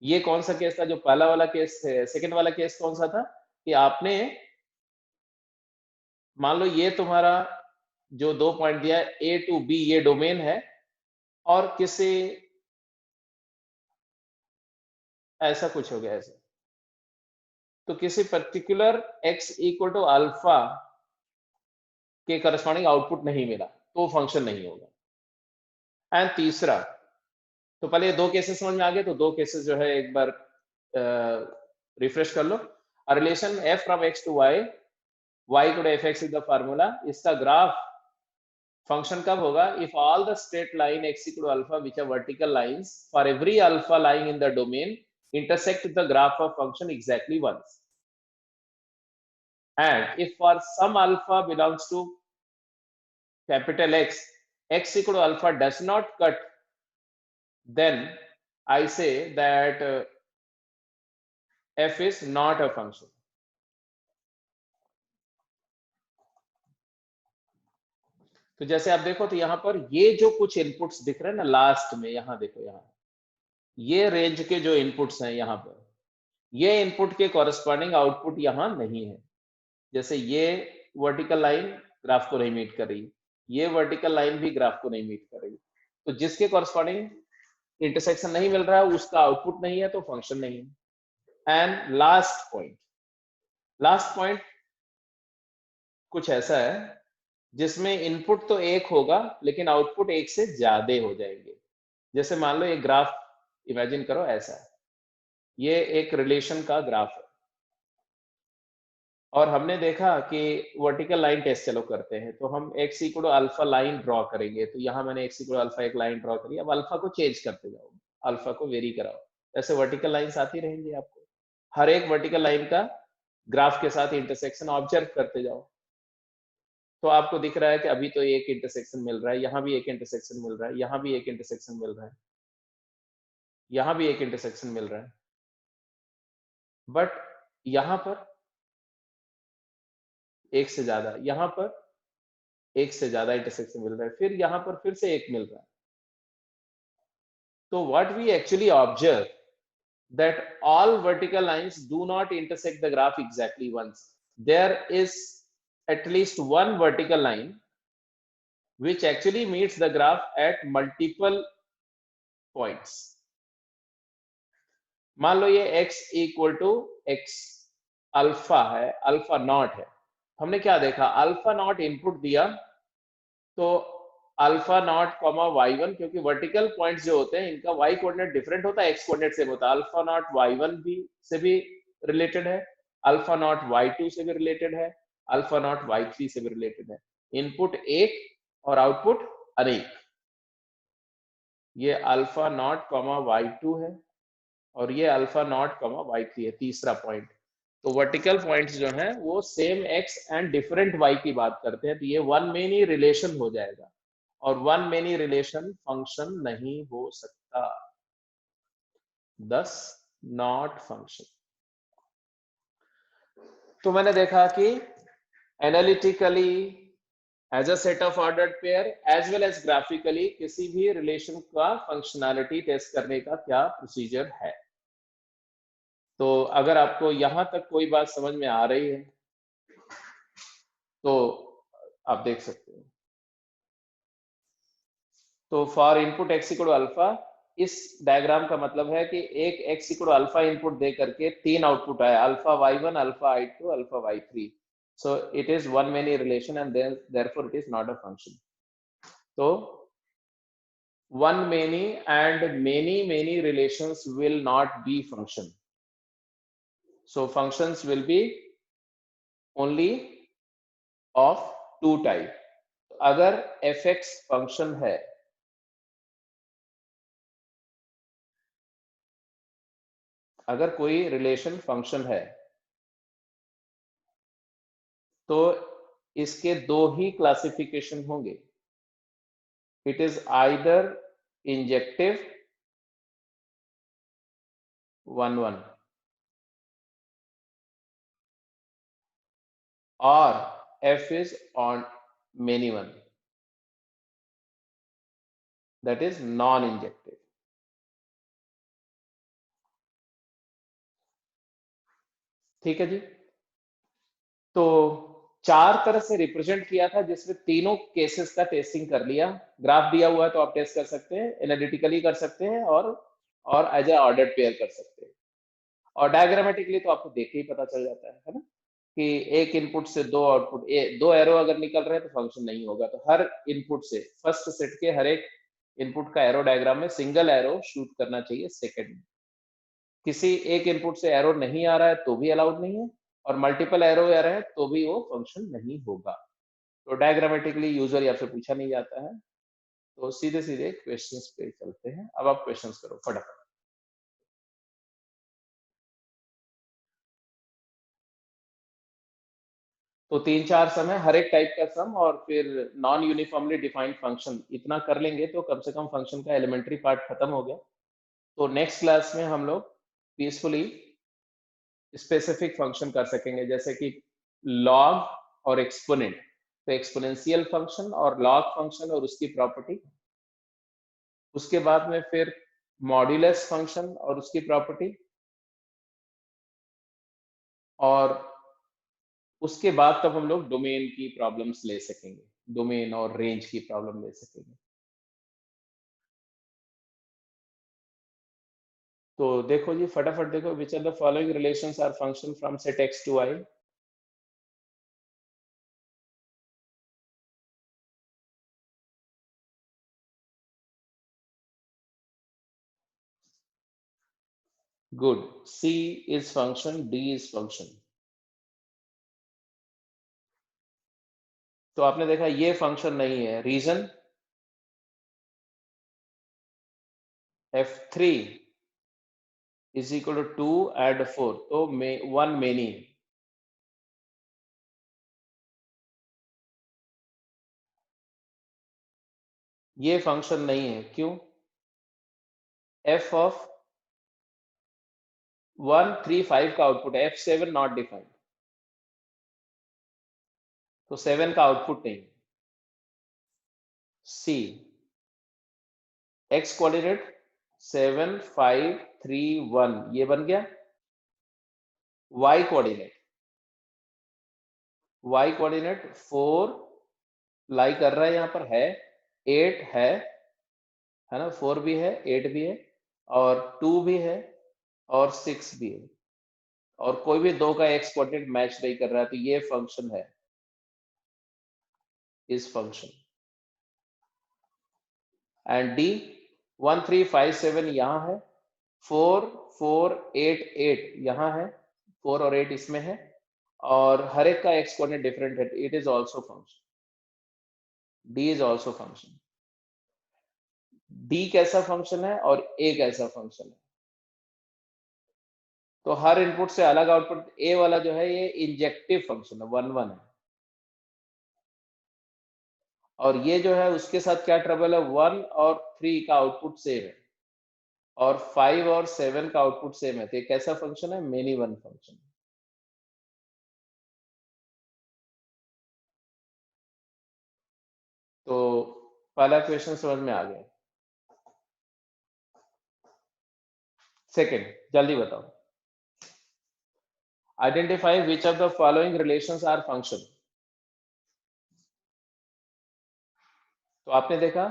ये कौन सा केस था? जो पहला वाला केस है, सेकंड वाला केस कौन सा था कि आपने मान लो ये तुम्हारा जो 2 पॉइंट दिया है A to B, ये डोमेन है, और किसी ऐसा कुछ हो गया ऐसे, तो किसी particular x equal to alpha के करस्पॉन्डिंग आउटपुट नहीं मिला, तो फंक्शन नहीं होगा। एंड तीसरा, तो पहले ये दो केसेस समझ में आ गए, तो दो केसेस जो है एक बार रिफ्रेश कर लो। Relation f from x to y, y equal to fx is the formula. इसका ग्राफ फंक्शन कब होगा? If all the straight line x equal to alpha which are vertical lines for every alpha lying in the domain intersect the graph of function exactly once, and if for some alpha belongs to capital X, x equal to alpha does not cut, then I say that f is not a function. तो जैसे आप देखो तो यहाँ पर ये जो कुछ इनपुट्स दिख रहे हैं ना लास्ट में, यहाँ देखो, यहाँ ये रेंज के जो इनपुट्स हैं यहाँ पर, ये इनपुट के कॉरेस्पॉन्डिंग आउटपुट यहाँ नहीं है। जैसे ये वर्टिकल लाइन ग्राफ को नहीं मीट कर रही, ये वर्टिकल लाइन भी ग्राफ को नहीं मीट कर रही, तो जिसके कॉरेस्पॉन्डिंग इंटरसेक्शन नहीं मिल रहा है उसका आउटपुट नहीं है, तो फंक्शन नहीं है। एंड लास्ट पॉइंट कुछ ऐसा है जिसमें इनपुट तो एक होगा लेकिन आउटपुट एक से ज्यादा हो जाएंगे। जैसे मान लो एक ग्राफ इमेजिन करो ऐसा है, ये एक रिलेशन का ग्राफ है, और हमने देखा कि वर्टिकल लाइन टेस्ट चलो करते हैं, तो हम x equal to alpha line draw करेंगे। तो यहाँ मैंने x इक्वल टू अल्फा एक लाइन ड्रॉ करी, अब अल्फा को चेंज करते जाओ, अल्फा को वेरी कराओ, ऐसे वर्टिकल लाइंस आती रहेंगी आपको। हर एक वर्टिकल लाइन का ग्राफ के साथ इंटरसेक्शन ऑब्जर्व करते जाओ, तो आपको दिख रहा है कि अभी तो एक इंटरसेक्शन मिल रहा है, यहाँ भी एक इंटरसेक्शन मिल रहा है, यहाँ भी एक इंटरसेक्शन मिल रहा है, यहाँ भी एक इंटरसेक्शन मिल रहा है, बट यहाँ पर एक से ज्यादा, यहाँ पर एक से ज्यादा इंटरसेक्शन मिल रहा है, फिर यहाँ पर फिर से एक मिल रहा है। तो what we actually observe that all vertical lines do not intersect the graph exactly once. There is at least one vertical line which actually meets the graph at multiple points. मान लो ये x equal to x alpha है, alpha naught है। हमने क्या देखा? Alpha not input दिया, तो अल्फा नॉट कॉमा y1, क्योंकि वर्टिकल पॉइंट्स जो होते हैं इनका y कोऑर्डिनेट डिफरेंट होता है, x कोऑर्डिनेट सेम होता है। अल्फा नॉट y1 भी से भी रिलेटेड है, अल्फा नॉट y2 से भी रिलेटेड है, अल्फा नॉट y3 से भी रिलेटेड है। इनपुट एक और आउटपुट अनेक। ये अल्फा नॉट कॉमा y2 है और ये अल्फा नॉट कॉमा y3 है, तीसरा पॉइंट। तो वर्टिकल पॉइंट्स जो हैं वो same x and different y की बात करते हैं, तो ये वन मेनी रिलेशन हो जाएगा, और वन मेनी रिलेशन फंक्शन नहीं हो सकता, thus नॉट फंक्शन। तो मैंने देखा कि analytically as a set of ordered pair as well as graphically किसी भी रिलेशन का फंक्शनैलिटी टेस्ट करने का क्या प्रोसीजर है। तो अगर आपको यहां तक कोई बात समझ में आ रही है तो आप देख सकते हो। तो for input x equal alpha, इस डायग्राम का मतलब है कि एक x इक्वल अल्फा इनपुट दे करके 3 आउटपुट आया, alpha y1, alpha y2, alpha y3. So it is one many relation and then therefore it is not a function. So one many and many relations will not be function. So functions will be only of two type. अगर fx function है, अगर कोई relation function है, तो इसके दो ही classification होंगे. It is either injective 1 1 और f is on many one, that is non-injective. ठीक है जी. तो चार तरह से रिप्रेजेंट किया था जिसमें तीनों केसेस का टेस्टिंग कर लिया. ग्राफ दिया हुआ है तो आप टेस्ट कर सकते हैं, एनालिटिकली कर सकते हैं और एज ए ऑर्डर्ड पेयर कर सकते हैं. और डायग्रामेटिकली तो आपको देख के ही पता चल जाता है ना, कि एक इनपुट से दो आउटपुट, दो एरो अगर निकल रहे हैं तो फंक्शन नहीं होगा. तो हर इनपुट से फर्स्ट सेट के हर एक इनपुट का एरो डायग्राम में सिंगल एरो शूट करना चाहिए सेकंड में. किसी एक इनपुट से एरो नहीं आ रहा है तो भी अलाउड नहीं है, और मल्टीपल एरो आ रहे हैं तो भी वो फंक्शन नहीं होगा. तो डायग्रामेटिकली यूजुअली आपसे पूछा नहीं जाता है. तो सीधे सीधे क्वेश्चंस पे चलते हैं. अब आप क्वेश्चंस करो फटाफट. तो 3 4 सम है, हर एक टाइप का सम और फिर नॉन यूनिफॉर्मली डिफाइंड फंक्शन. इतना कर लेंगे तो कम से कम फंक्शन का एलिमेंट्री पार्ट खत्म हो गया. तो नेक्स्ट क्लास में हम लोग पीसफुली स्पेसिफिक फंक्शन कर सकेंगे, जैसे कि लॉग और एक्सपोनेंट. तो एक्सपोनेंशियल फंक्शन और लॉग फंक्शन और उसकी प्रॉपर्टी. उसके बाद में फिर मॉड्यूलस फंक्शन और उसकी प्रॉपर्टी. और उसके बाद तब हम लोग डोमेन की प्रॉब्लम्स ले सकेंगे, डोमेन और रेंज की प्रॉब्लम ले सकेंगे. तो देखो जी फटाफट देखो, which are the following relations are function from set x to i. Good. c is function, d is function. तो आपने देखा ये फंक्शन नहीं है. Reason f3 is equal to 2 add 4, तो वन मेनी. ये फंक्शन नहीं है. क्यों? f of 1 3 5 का आउटपुट है, f7 नॉट डिफाइंड, तो 7 का आउटपुट नहीं. c x कोऑर्डिनेट 7 5 3 1 ये बन गया. y कोऑर्डिनेट 4 लाई कर रहा है, यहाँ पर है 8 है ना, 4 भी है 8 भी है और 2 भी है और 6 भी है, और कोई भी दो का x कोऑर्डिनेट मैच नहीं कर रहा है. तो ये फंक्शन है, इस फंक्शन. एंड d 1 3 5 7 यहाँ है, 4 4 8 8 यहाँ है, 4 और 8 इसमें है, और हर एक का x कोऑर्डिनेट डिफरेंट है. It is also function. d is also function. d कैसा फंक्शन है और a कैसा फंक्शन है. तो हर इनपुट से अलग आउटपुट. a वाला जो है ये इंजेक्टिव फंक्शन है, 1 1 है. और ये जो है उसके साथ क्या ट्रबल है, 1 और 3 का आउटपुट सेम है और 5 और 7 का आउटपुट सेम है. तो ये कैसा फंक्शन है, मेनी वन फंक्शन. तो पहला क्वेश्चन समझ में आ गया. सेकंड जल्दी बताओ. Identify which of the following relations are function. तो आपने देखा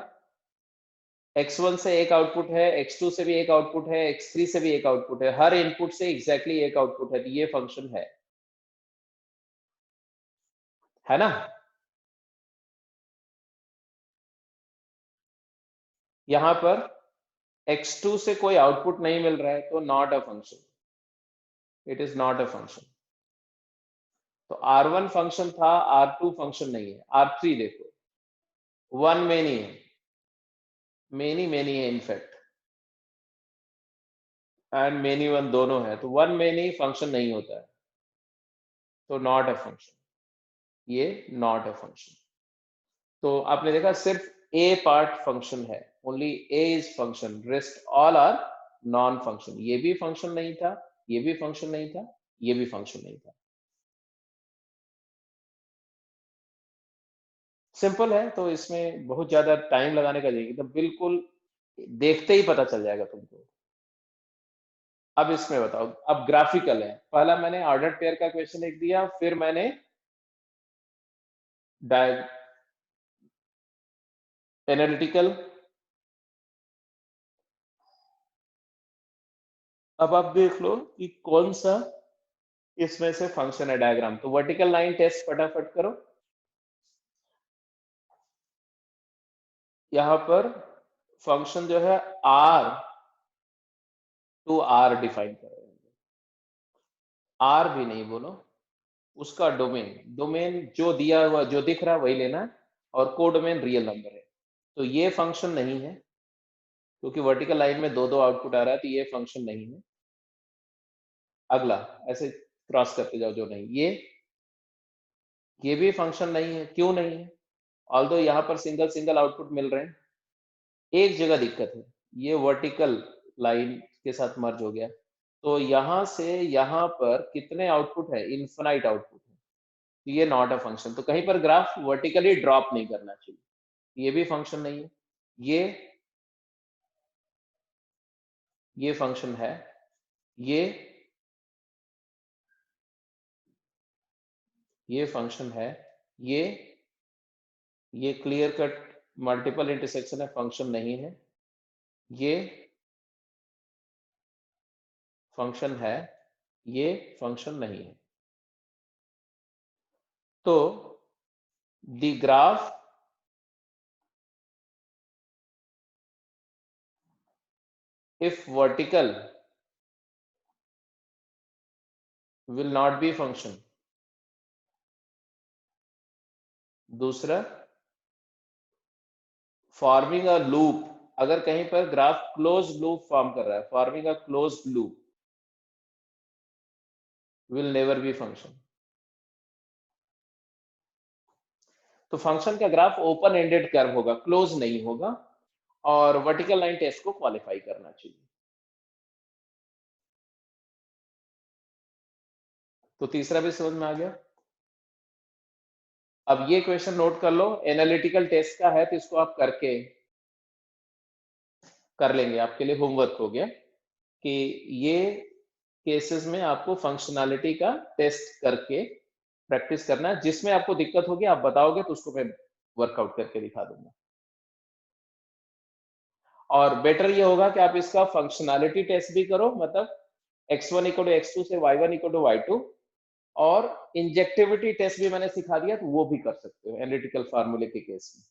x1 से एक आउटपुट है, x2 से भी एक आउटपुट है, x3 से भी एक आउटपुट है, हर इनपुट से एग्जैक्टली एक आउटपुट है, तो ये फंक्शन है ना। यहां पर x2 से कोई आउटपुट नहीं मिल रहा है तो not a function, it is not a function. तो R1 फंक्शन था, R2 फंक्शन नहीं है। R3 देखो, वन मेनी है, मेनी है इनफैक्ट, एंड मेनी वन दोनों है, तो वन मेनी फंक्शन नहीं होता है, तो नॉट अ फंक्शन, ये नॉट अ फंक्शन। तो आपने देखा सिर्फ ए पार्ट फंक्शन है, only A is function, rest all are non function. ये भी फंक्शन नहीं था, ये भी फंक्शन नहीं था, ये भी फंक्शन नहीं था। सिंपल है, तो इसमें बहुत ज्यादा टाइम लगाने का नहीं, तो बिल्कुल देखते ही पता चल जाएगा तुमको। अब इसमें बताओ, अब ग्राफिकल है। पहला मैंने ऑर्डर पेयर का क्वेश्चन लिख दिया, फिर मैंने एनालिटिकल। अब आप देख लो कि कौन सा इसमें से फंक्शन है डायग्राम। तो वर्टिकल लाइन टेस्ट फटाफट करो। यहां पर फंक्शन जो है आर टू आर डिफाइन करो। आर भी नहीं बोलो, उसका डोमेन, डोमेन जो दिया हुआ जो दिख रहा है वही लेना है, और को डोमेन रियल नंबर है। तो ये फंक्शन नहीं है, क्योंकि वर्टिकल लाइन में दो दो आउटपुट आ रहा है, तो ये फंक्शन नहीं है। अगला ऐसे क्रॉस करते जाओ, जो नहीं, ये भी फंक्शन नहीं है। क्यों नहीं है? ऑल्दो यहाँ पर सिंगल सिंगल आउटपुट मिल रहे हैं, एक जगह दिक्कत है, ये वर्टिकल लाइन के साथ मर्ज हो गया। तो यहां से यहां पर कितने आउटपुट है? इन्फिनाइट आउटपुट है, तो ये नॉट अ फंक्शन। तो कहीं पर ग्राफ वर्टिकली ड्रॉप नहीं करना चाहिए, ये भी फंक्शन नहीं है। ये ये फंक्शन है, ये ये फंक्शन है, ये ये क्लियर कट मल्टीपल इंटरसेक्शन है, फंक्शन नहीं है। ये फंक्शन है, ये फंक्शन नहीं है। तो the graph if vertical will not be function। दूसरा, फॉर्मिंग अ लूप, अगर कहीं पर ग्राफ क्लोज लूप फॉर्म कर रहा है, forming a close loop will never be function. तो फंक्शन का ग्राफ ओपन एंडेड कर्व होगा, क्लोज नहीं होगा, और वर्टिकल लाइन टेस्ट को क्वालिफाई करना चाहिए। तो तीसरा भी समझ में आ गया। अब ये क्वेश्चन नोट कर लो, एनालिटिकल टेस्ट का है, तो इसको आप करके कर लेंगे, आपके लिए होमवर्क हो गया कि ये केसेस में आपको फंक्शनैलिटी का टेस्ट करके प्रैक्टिस करना है। जिसमें आपको दिक्कत होगी आप बताओगे, तो उसको मैं वर्कआउट करके दिखा दूंगा। और बेटर ये होगा कि आप इसका फंक्शनैलिटी टेस्ट भी करो, मतलब x1 इक्वल टू x2 से y1 इक्वल टू y2, और इंजेक्टिविटी टेस्ट भी मैंने सिखा दिया, तो वो भी कर सकते हो एनालिटिकल फार्मूले के केस में।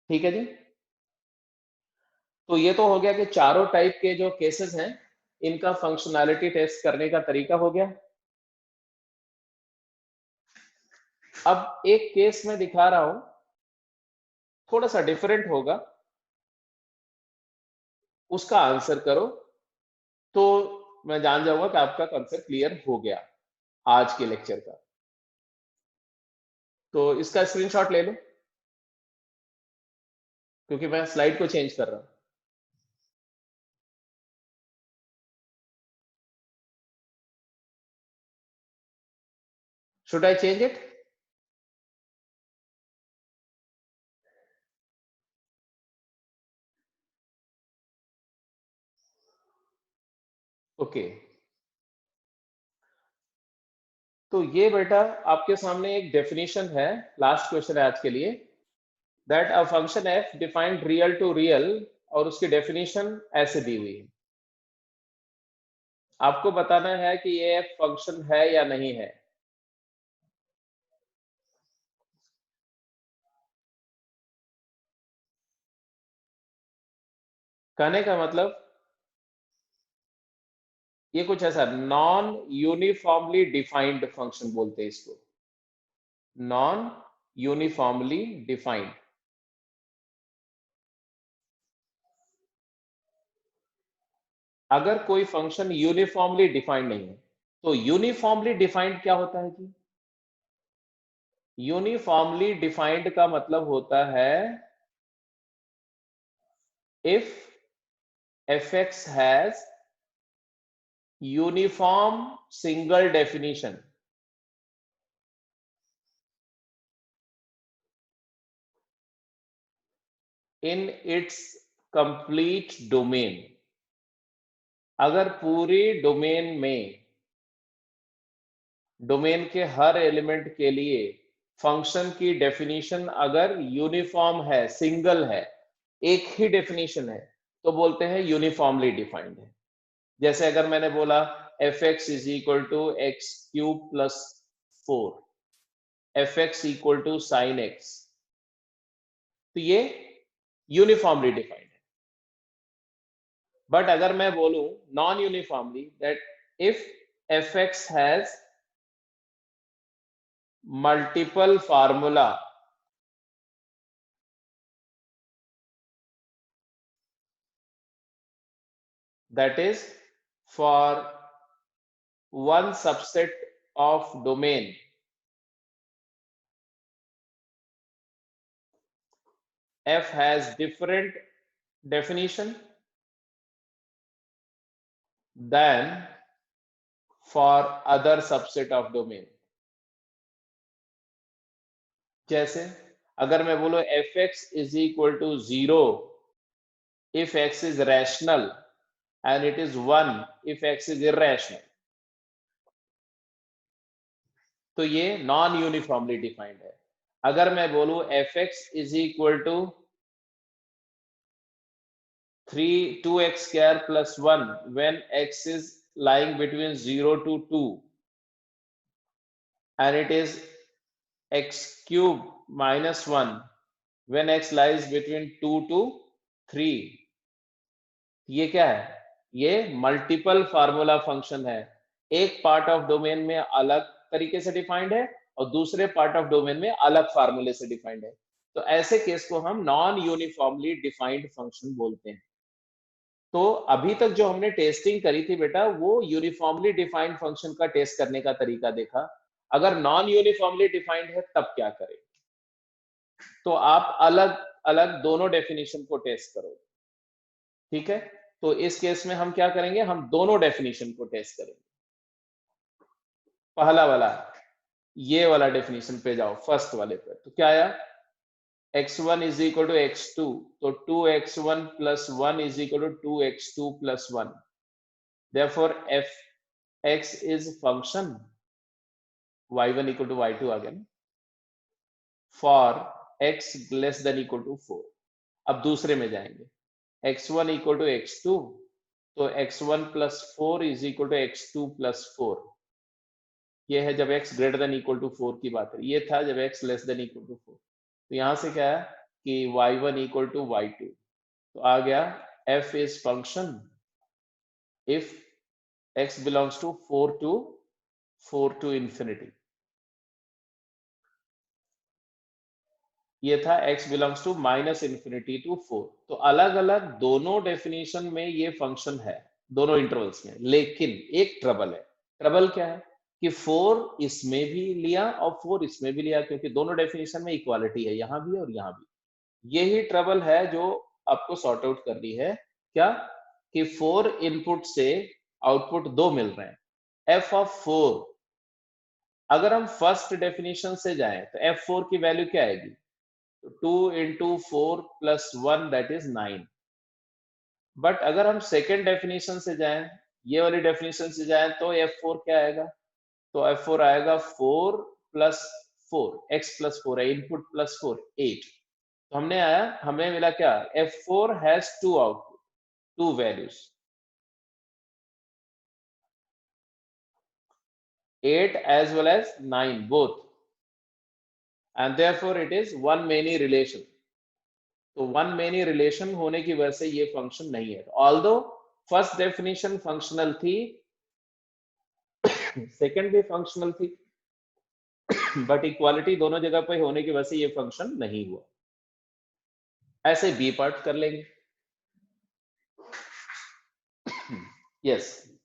ठीक है जी। तो ये तो हो गया कि चारों टाइप के जो केसेस हैं, इनका फंक्शनैलिटी टेस्ट करने का तरीका हो गया। अब एक केस में दिखा रहा हूं, थोड़ा सा डिफरेंट होगा, उसका आंसर करो, तो मैं जान जाऊंगा कि आपका कंसेप्ट क्लियर हो गया आज के लेक्चर का। तो इसका स्क्रीनशॉट ले लो, क्योंकि मैं स्लाइड को चेंज कर रहा हूं। Should I change it? Okay. तो ये बेटा आपके सामने एक डेफिनेशन है, लास्ट क्वेश्चन है आज के लिए। That a function F defined real to real, और उसकी डेफिनेशन ऐसे दी हुई है। आपको बताना है कि ये एफ फंक्शन है या नहीं है। कहने का मतलब ये कुछ ऐसा, नॉन यूनिफॉर्मली डिफाइंड फंक्शन बोलते हैं इसको, नॉन यूनिफॉर्मली डिफाइंड। अगर कोई फंक्शन यूनिफॉर्मली डिफाइंड नहीं है, तो यूनिफॉर्मली डिफाइंड क्या होता है जी? यूनिफॉर्मली डिफाइंड का मतलब होता है if fx has uniform single definition in its complete domain। अगर पूरी डोमेन में, डोमेन के हर एलिमेंट के लिए फंक्शन की डेफिनेशन अगर यूनिफॉर्म है, सिंगल है, एक ही डेफिनेशन है, तो बोलते हैं यूनिफॉर्मली डिफाइंड है। जैसे अगर मैंने बोला F x is equal to x cube plus 4, F x equal to sine x, तो ये यूनिफॉर्मली डिफाइंड है। बट अगर मैं बोलूं non uniformly, that if F x has multiple formula, that is for one subset of domain, f has different definition than for other subset of domain। जैसे अगर मैं बोलूं F x is equal to 0 if x is rational and it is 1 if x is irrational, तो ये non uniformly defined है। अगर मैं बोलूं F x is equal to 2x square plus 1 when x is lying between 0 to 2, and it is x cube minus 1 when x lies between 2 to 3, ये क्या है? ये मल्टीपल फार्मूला फंक्शन है। एक पार्ट ऑफ डोमेन में अलग तरीके से डिफाइंड है और दूसरे पार्ट ऑफ डोमेन में अलग फार्मूले से डिफाइंड है। तो ऐसे केस को हम नॉन यूनिफॉर्मली डिफाइंड फंक्शन बोलते हैं। तो अभी तक जो हमने टेस्टिंग करी थी बेटा, वो यूनिफॉर्मली डिफाइंड फंक्शन का टेस्ट करने का तरीका देखा। अगर नॉन यूनिफॉर्मली डिफाइंड है तब क्या करें? तो आप अलग अलग दोनों डेफिनेशन को टेस्ट करो, ठीक है? तो इस केस में हम क्या करेंगे, हम दोनों डेफिनेशन को टेस्ट करेंगे। पहला वाला, ये वाला डेफिनेशन पे जाओ, फर्स्ट वाले पे। तो क्या आया? x1 is equal to x2, तो 2x1 plus 1 is equal to 2x2 plus 1। therefore fx is function y1 equal to y2 आ गया ना, for x less than equal to 4। अब दूसरे में जाएंगे, x1 equal to x2, तो x1 plus 4 is equal to x2 plus 4। ये है जब x greater than equal to 4 की बात है। ये था जब x less than equal to 4। तो यहाँ से क्या है कि y1 इक्वल टू y2, तो आ गया f is function if x belongs to 4 to infinity. ये था x belongs to minus infinity to 4। तो अलग अलग दोनों डेफिनेशन में ये फंक्शन है, दोनों इंटरवल्स में। लेकिन एक ट्रबल है। ट्रबल क्या है कि 4 इसमें भी लिया और 4 इसमें भी लिया, क्योंकि दोनों डेफिनेशन में इक्वालिटी है, यहां भी और यहां भी। यही ट्रबल है जो आपको सॉर्ट आउट करनी है। क्या कि 4 इनपुट से आउटपुट 2 मिल रहे हैं। f ऑफ 4, अगर हम फर्स्ट डेफिनेशन से जाएं तो f4 की वैल्यू क्या आएगी? तो 2 into 4 plus 1 that is 9। But अगर हम सेकेंड डेफिनेशन से जाएं, ये वाली डेफिनेशन से जाएं, तो f4 क्या आएगा? तो f4 आएगा 4 plus 4, x plus 4 है, इनपुट प्लस 4 8। तो हमें मिला क्या, F4 has two output, two values, 8 as well as 9 both, and therefore it is one many relation. तो वन मेनी रिलेशन होने की वजह से ये फंक्शन नहीं है। ऑल्दो फर्स्ट डेफिनेशन फंक्शनल थी, सेकंड भी फंक्शनल थी, बट इक्वालिटी दोनों जगह पे होने की वजह से ये फंक्शन नहीं हुआ। ऐसे बी पार्ट कर लेंगे। यस,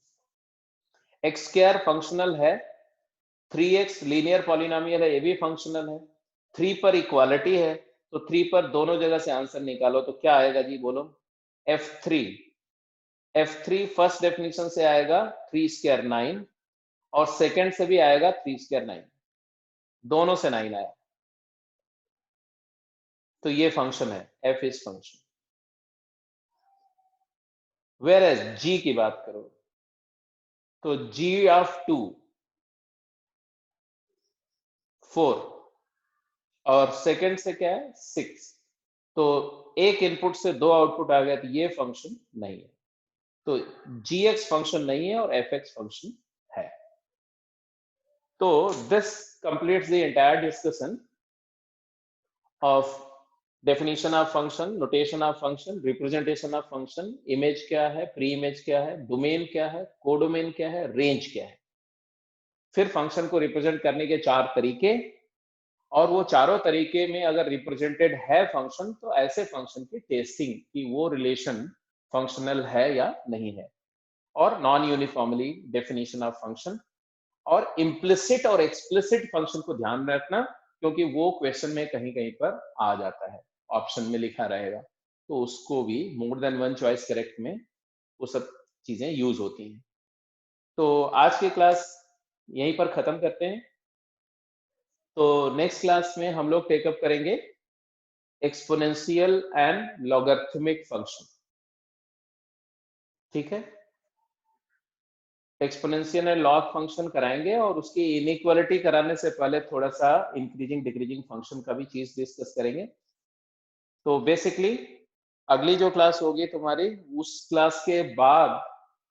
एक्स स्क्वायर फंक्शनल है, 3x लीनियर पॉलिनोमियल है, ये भी फंक्शनल है, 3 पर इक्वालिटी है, तो 3 पर दोनों जगह से आंसर निकालो तो क्या आएगा जी, बोलो। F3 फर्स्ट डेफिनेशन से आएगा 3 स्क्वायर 9, और सेकंड से भी आएगा 3 स्क्वायर 9, दोनों से 9 आया, तो ये फंक्शन है, f is function. Where as g की बात करो तो g ऑफ 2 4, और सेकंड से क्या है 6, तो एक इनपुट से दो आउटपुट आ गया, तो ये फंक्शन नहीं है। तो gx फंक्शन नहीं है और fx फंक्शन है। तो this completes the entire discussion of definition of function, notation of function, representation of function, image क्या है, प्री इमेज क्या है, डोमेन क्या है, कोडोमेन क्या है, रेंज क्या है, फिर फंक्शन को रिप्रेजेंट करने के 4 तरीके, और वो चारों तरीके में अगर रिप्रेजेंटेड है फंक्शन, तो ऐसे फंक्शन की टेस्टिंग कि वो रिलेशन फंक्शनल है या नहीं है, और non uniformly definition of function, और इम्प्लिसिट और एक्सप्लिसिट फंक्शन को ध्यान में रखना, क्योंकि वो क्वेश्चन में कहीं कहीं पर आ जाता है, ऑप्शन में लिखा रहेगा, तो उसको भी more than one choice correct में वो सब चीजें यूज होती हैं। तो आज की क्लास यहीं पर खत्म करते हैं। तो नेक्स्ट क्लास में हम लोग टेकअप करेंगे एक्सपोनेंशियल एंड लॉगरिथमिक फंक्शन, ठीक है। एक्सपोनेंशियल एंड लॉग फंक्शन कराएंगे, और उसकी इनइक्वालिटी कराने से पहले थोड़ा सा इंक्रीजिंग डिक्रीजिंग फंक्शन का भी चीज डिस्कस करेंगे। तो बेसिकली अगली जो क्लास होगी तुम्हारी, उस क्लास के बाद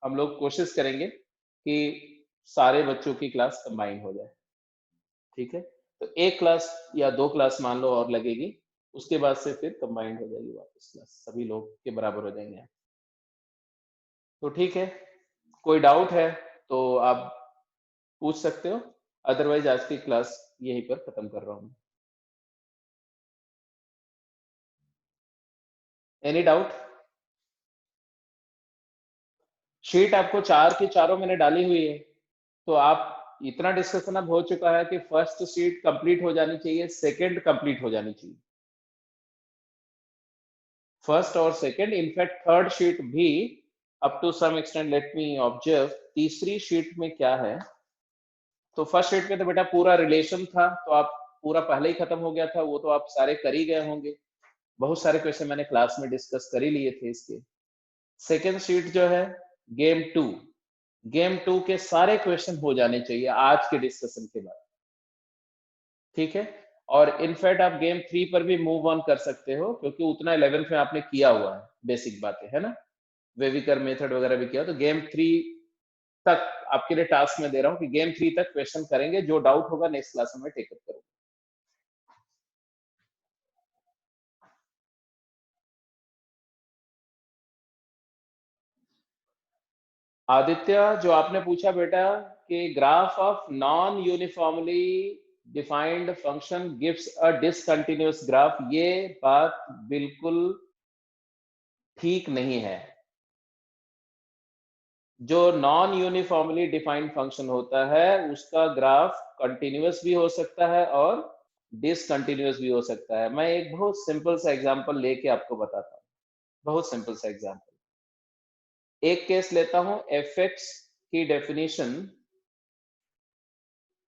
हम लोग कोशिश करेंगे कि सारे बच्चों की क्लास कंबाइन हो जाए, ठीक है। तो एक क्लास या दो क्लास मान लो और लगेगी, उसके बाद से फिर कंबाइंड हो जाएगी वापस क्लास, सभी लोग के बराबर हो जाएंगे। तो ठीक है, कोई डाउट है तो आप पूछ सकते हो, अदरवाइज आज की क्लास यहीं पर खत्म कर रहा हूँ। Any doubt? शीट आपको चार की चारों मैंने डाली हुई है, तो आप इतना डिस्कशन अब हो चुका है कि फर्स्ट शीट कंप्लीट हो जानी चाहिए, सेकंड कंप्लीट हो जानी चाहिए, फर्स्ट और सेकंड, इनफैक्ट थर्ड शीट भी up to some extent. Let me observe तीसरी शीट में क्या है। तो फर्स्ट शीट में तो बेटा पूरा रिलेशन था, तो आप पूरा पहले ही खत्म हो गया था, वो तो आप सारे कर ही गए होंगे, बहुत सारे क्वेश्चन मैंने क्लास में डिस्कस कर ही लिए थे इसके। सेकेंड शीट जो है गेम 2, गेम 2 के सारे क्वेश्चन हो जाने चाहिए आज के डिस्कशन के बाद, ठीक है। और इनफैक्ट आप गेम 3 पर भी मूव ऑन कर सकते हो, क्योंकि उतना 11th में आपने किया हुआ है, बेसिक बातें है ना, वेविकर मेथड वगैरह भी किया, तो गेम 3 तक आपके लिए टास्क में दे रहा हूँ कि गेम 3 तक क्वेश्चन करेंगे, जो डाउट होगा नेक्स्ट क्लास में टेकअप करूंगा। आदित्य, जो आपने पूछा बेटा कि graph of non uniformly defined function gives a discontinuous graph, ये बात बिल्कुल ठीक नहीं है। जो नॉन यूनिफॉर्मली डिफाइंड फंक्शन होता है उसका ग्राफ कंटिन्यूअस भी हो सकता है और डिसकंटिन्यूअस भी हो सकता है। मैं एक बहुत सिंपल सा एग्जांपल लेके आपको बताता हूँ, बहुत सिंपल सा एग्जांपल। एक केस लेता हूं, एफ एक्स की definition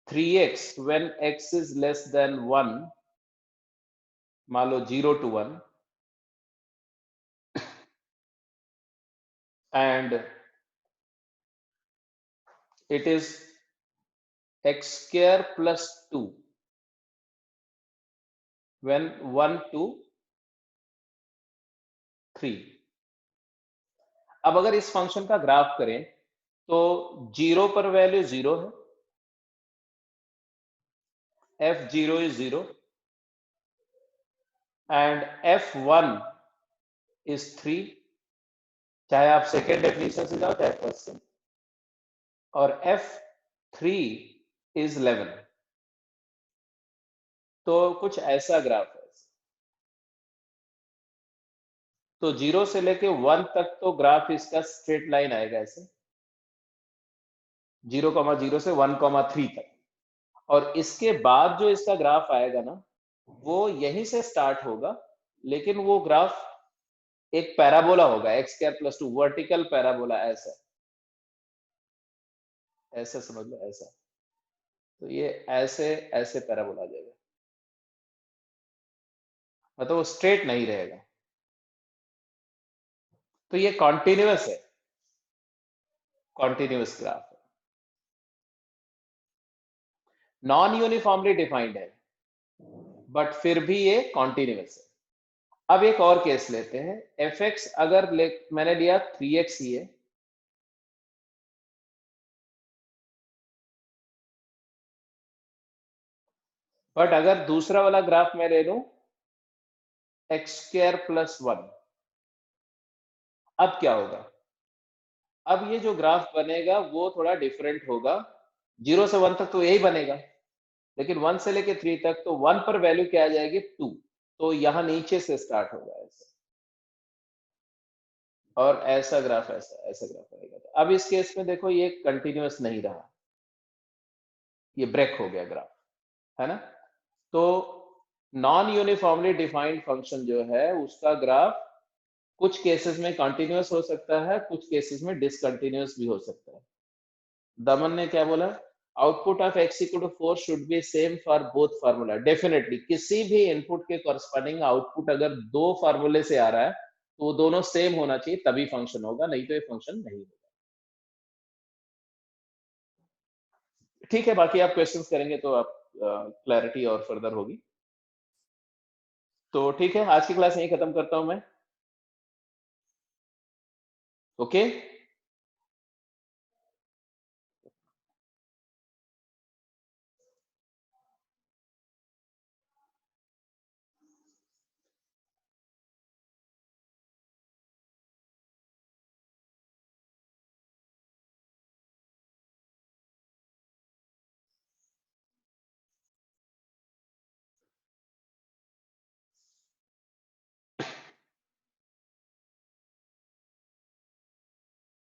3x when x is less than 1, मान लो 0 to 1, and it is x square plus 2 when 1 to 3। अब अगर इस फंक्शन का ग्राफ करें तो 0 पर वैल्यू 0 है, f0 is 0 and f1 is 3, चाहे आप सेकेंड डेफिनेशन से जाओ चाहे फर्स्ट से, और f3 is 11। तो कुछ ऐसा ग्राफ है। तो 0 से लेके 1 तक तो ग्राफ इसका स्ट्रेट लाइन आएगा ऐसे, 0,0 से 1,3 तक, और इसके बाद जो इसका ग्राफ आएगा ना वो यहीं से स्टार्ट होगा, लेकिन वो ग्राफ एक पैराबोला होगा, x²+2 वर्टिकल पैराबोला, ऐसा ऐसा समझ लो, ऐसा। तो ये ऐसे ऐसे पैराबोला आ जाएगा, मतलब वो स्ट्रेट नहीं रहेगा। तो ये कॉन्टिन्यूअस है, कॉन्टिन्यूअस ग्राफ है, नॉन यूनिफॉर्मली डिफाइंड है, बट फिर भी ये कॉन्टिन्यूअस है। अब एक और केस लेते हैं, fx अगर मैंने लिया 3x ही है, बट अगर दूसरा वाला ग्राफ मैं ले लूं x²+1, अब क्या होगा? अब ये जो ग्राफ बनेगा वो थोड़ा डिफरेंट होगा। 0 से 1 तक तो यही बनेगा, लेकिन 1 से लेके 3 तक तो 1 पर वैल्यू क्या आ जाएगी? 2। तो यहां नीचे से स्टार्ट होगा ऐसा, और ऐसा ग्राफ, ऐसा ऐसा ग्राफ आएगा। तो अब इस केस में देखो ये कंटिन्यूअस नहीं रहा, ये ब्रेक हो गया ग्राफ, है ना? तो नॉन यूनिफॉर्मली डिफाइंड फंक्शन जो है उसका ग्राफ कुछ केसेस में कंटिन्यूअस हो सकता है, कुछ केसेस में डिसकंटिन्यूअस भी हो सकता है। दमन ने क्या बोला? Output of x equal to 4 should be same for both formula. Definitely किसी भी इनपुट के कॉरस्पॉन्डिंग आउटपुट अगर दो फार्मूले से आ रहा है तो वो दोनों सेम होना चाहिए, तभी फंक्शन होगा, नहीं तो ये फंक्शन नहीं होगा। ठीक है, बाकी आप क्वेश्चंस करेंगे तो आप क्लैरिटी और फर्दर होगी। तो ठीक है, आज की क्लास यहीं खत्म करता हूं मैं। ओके।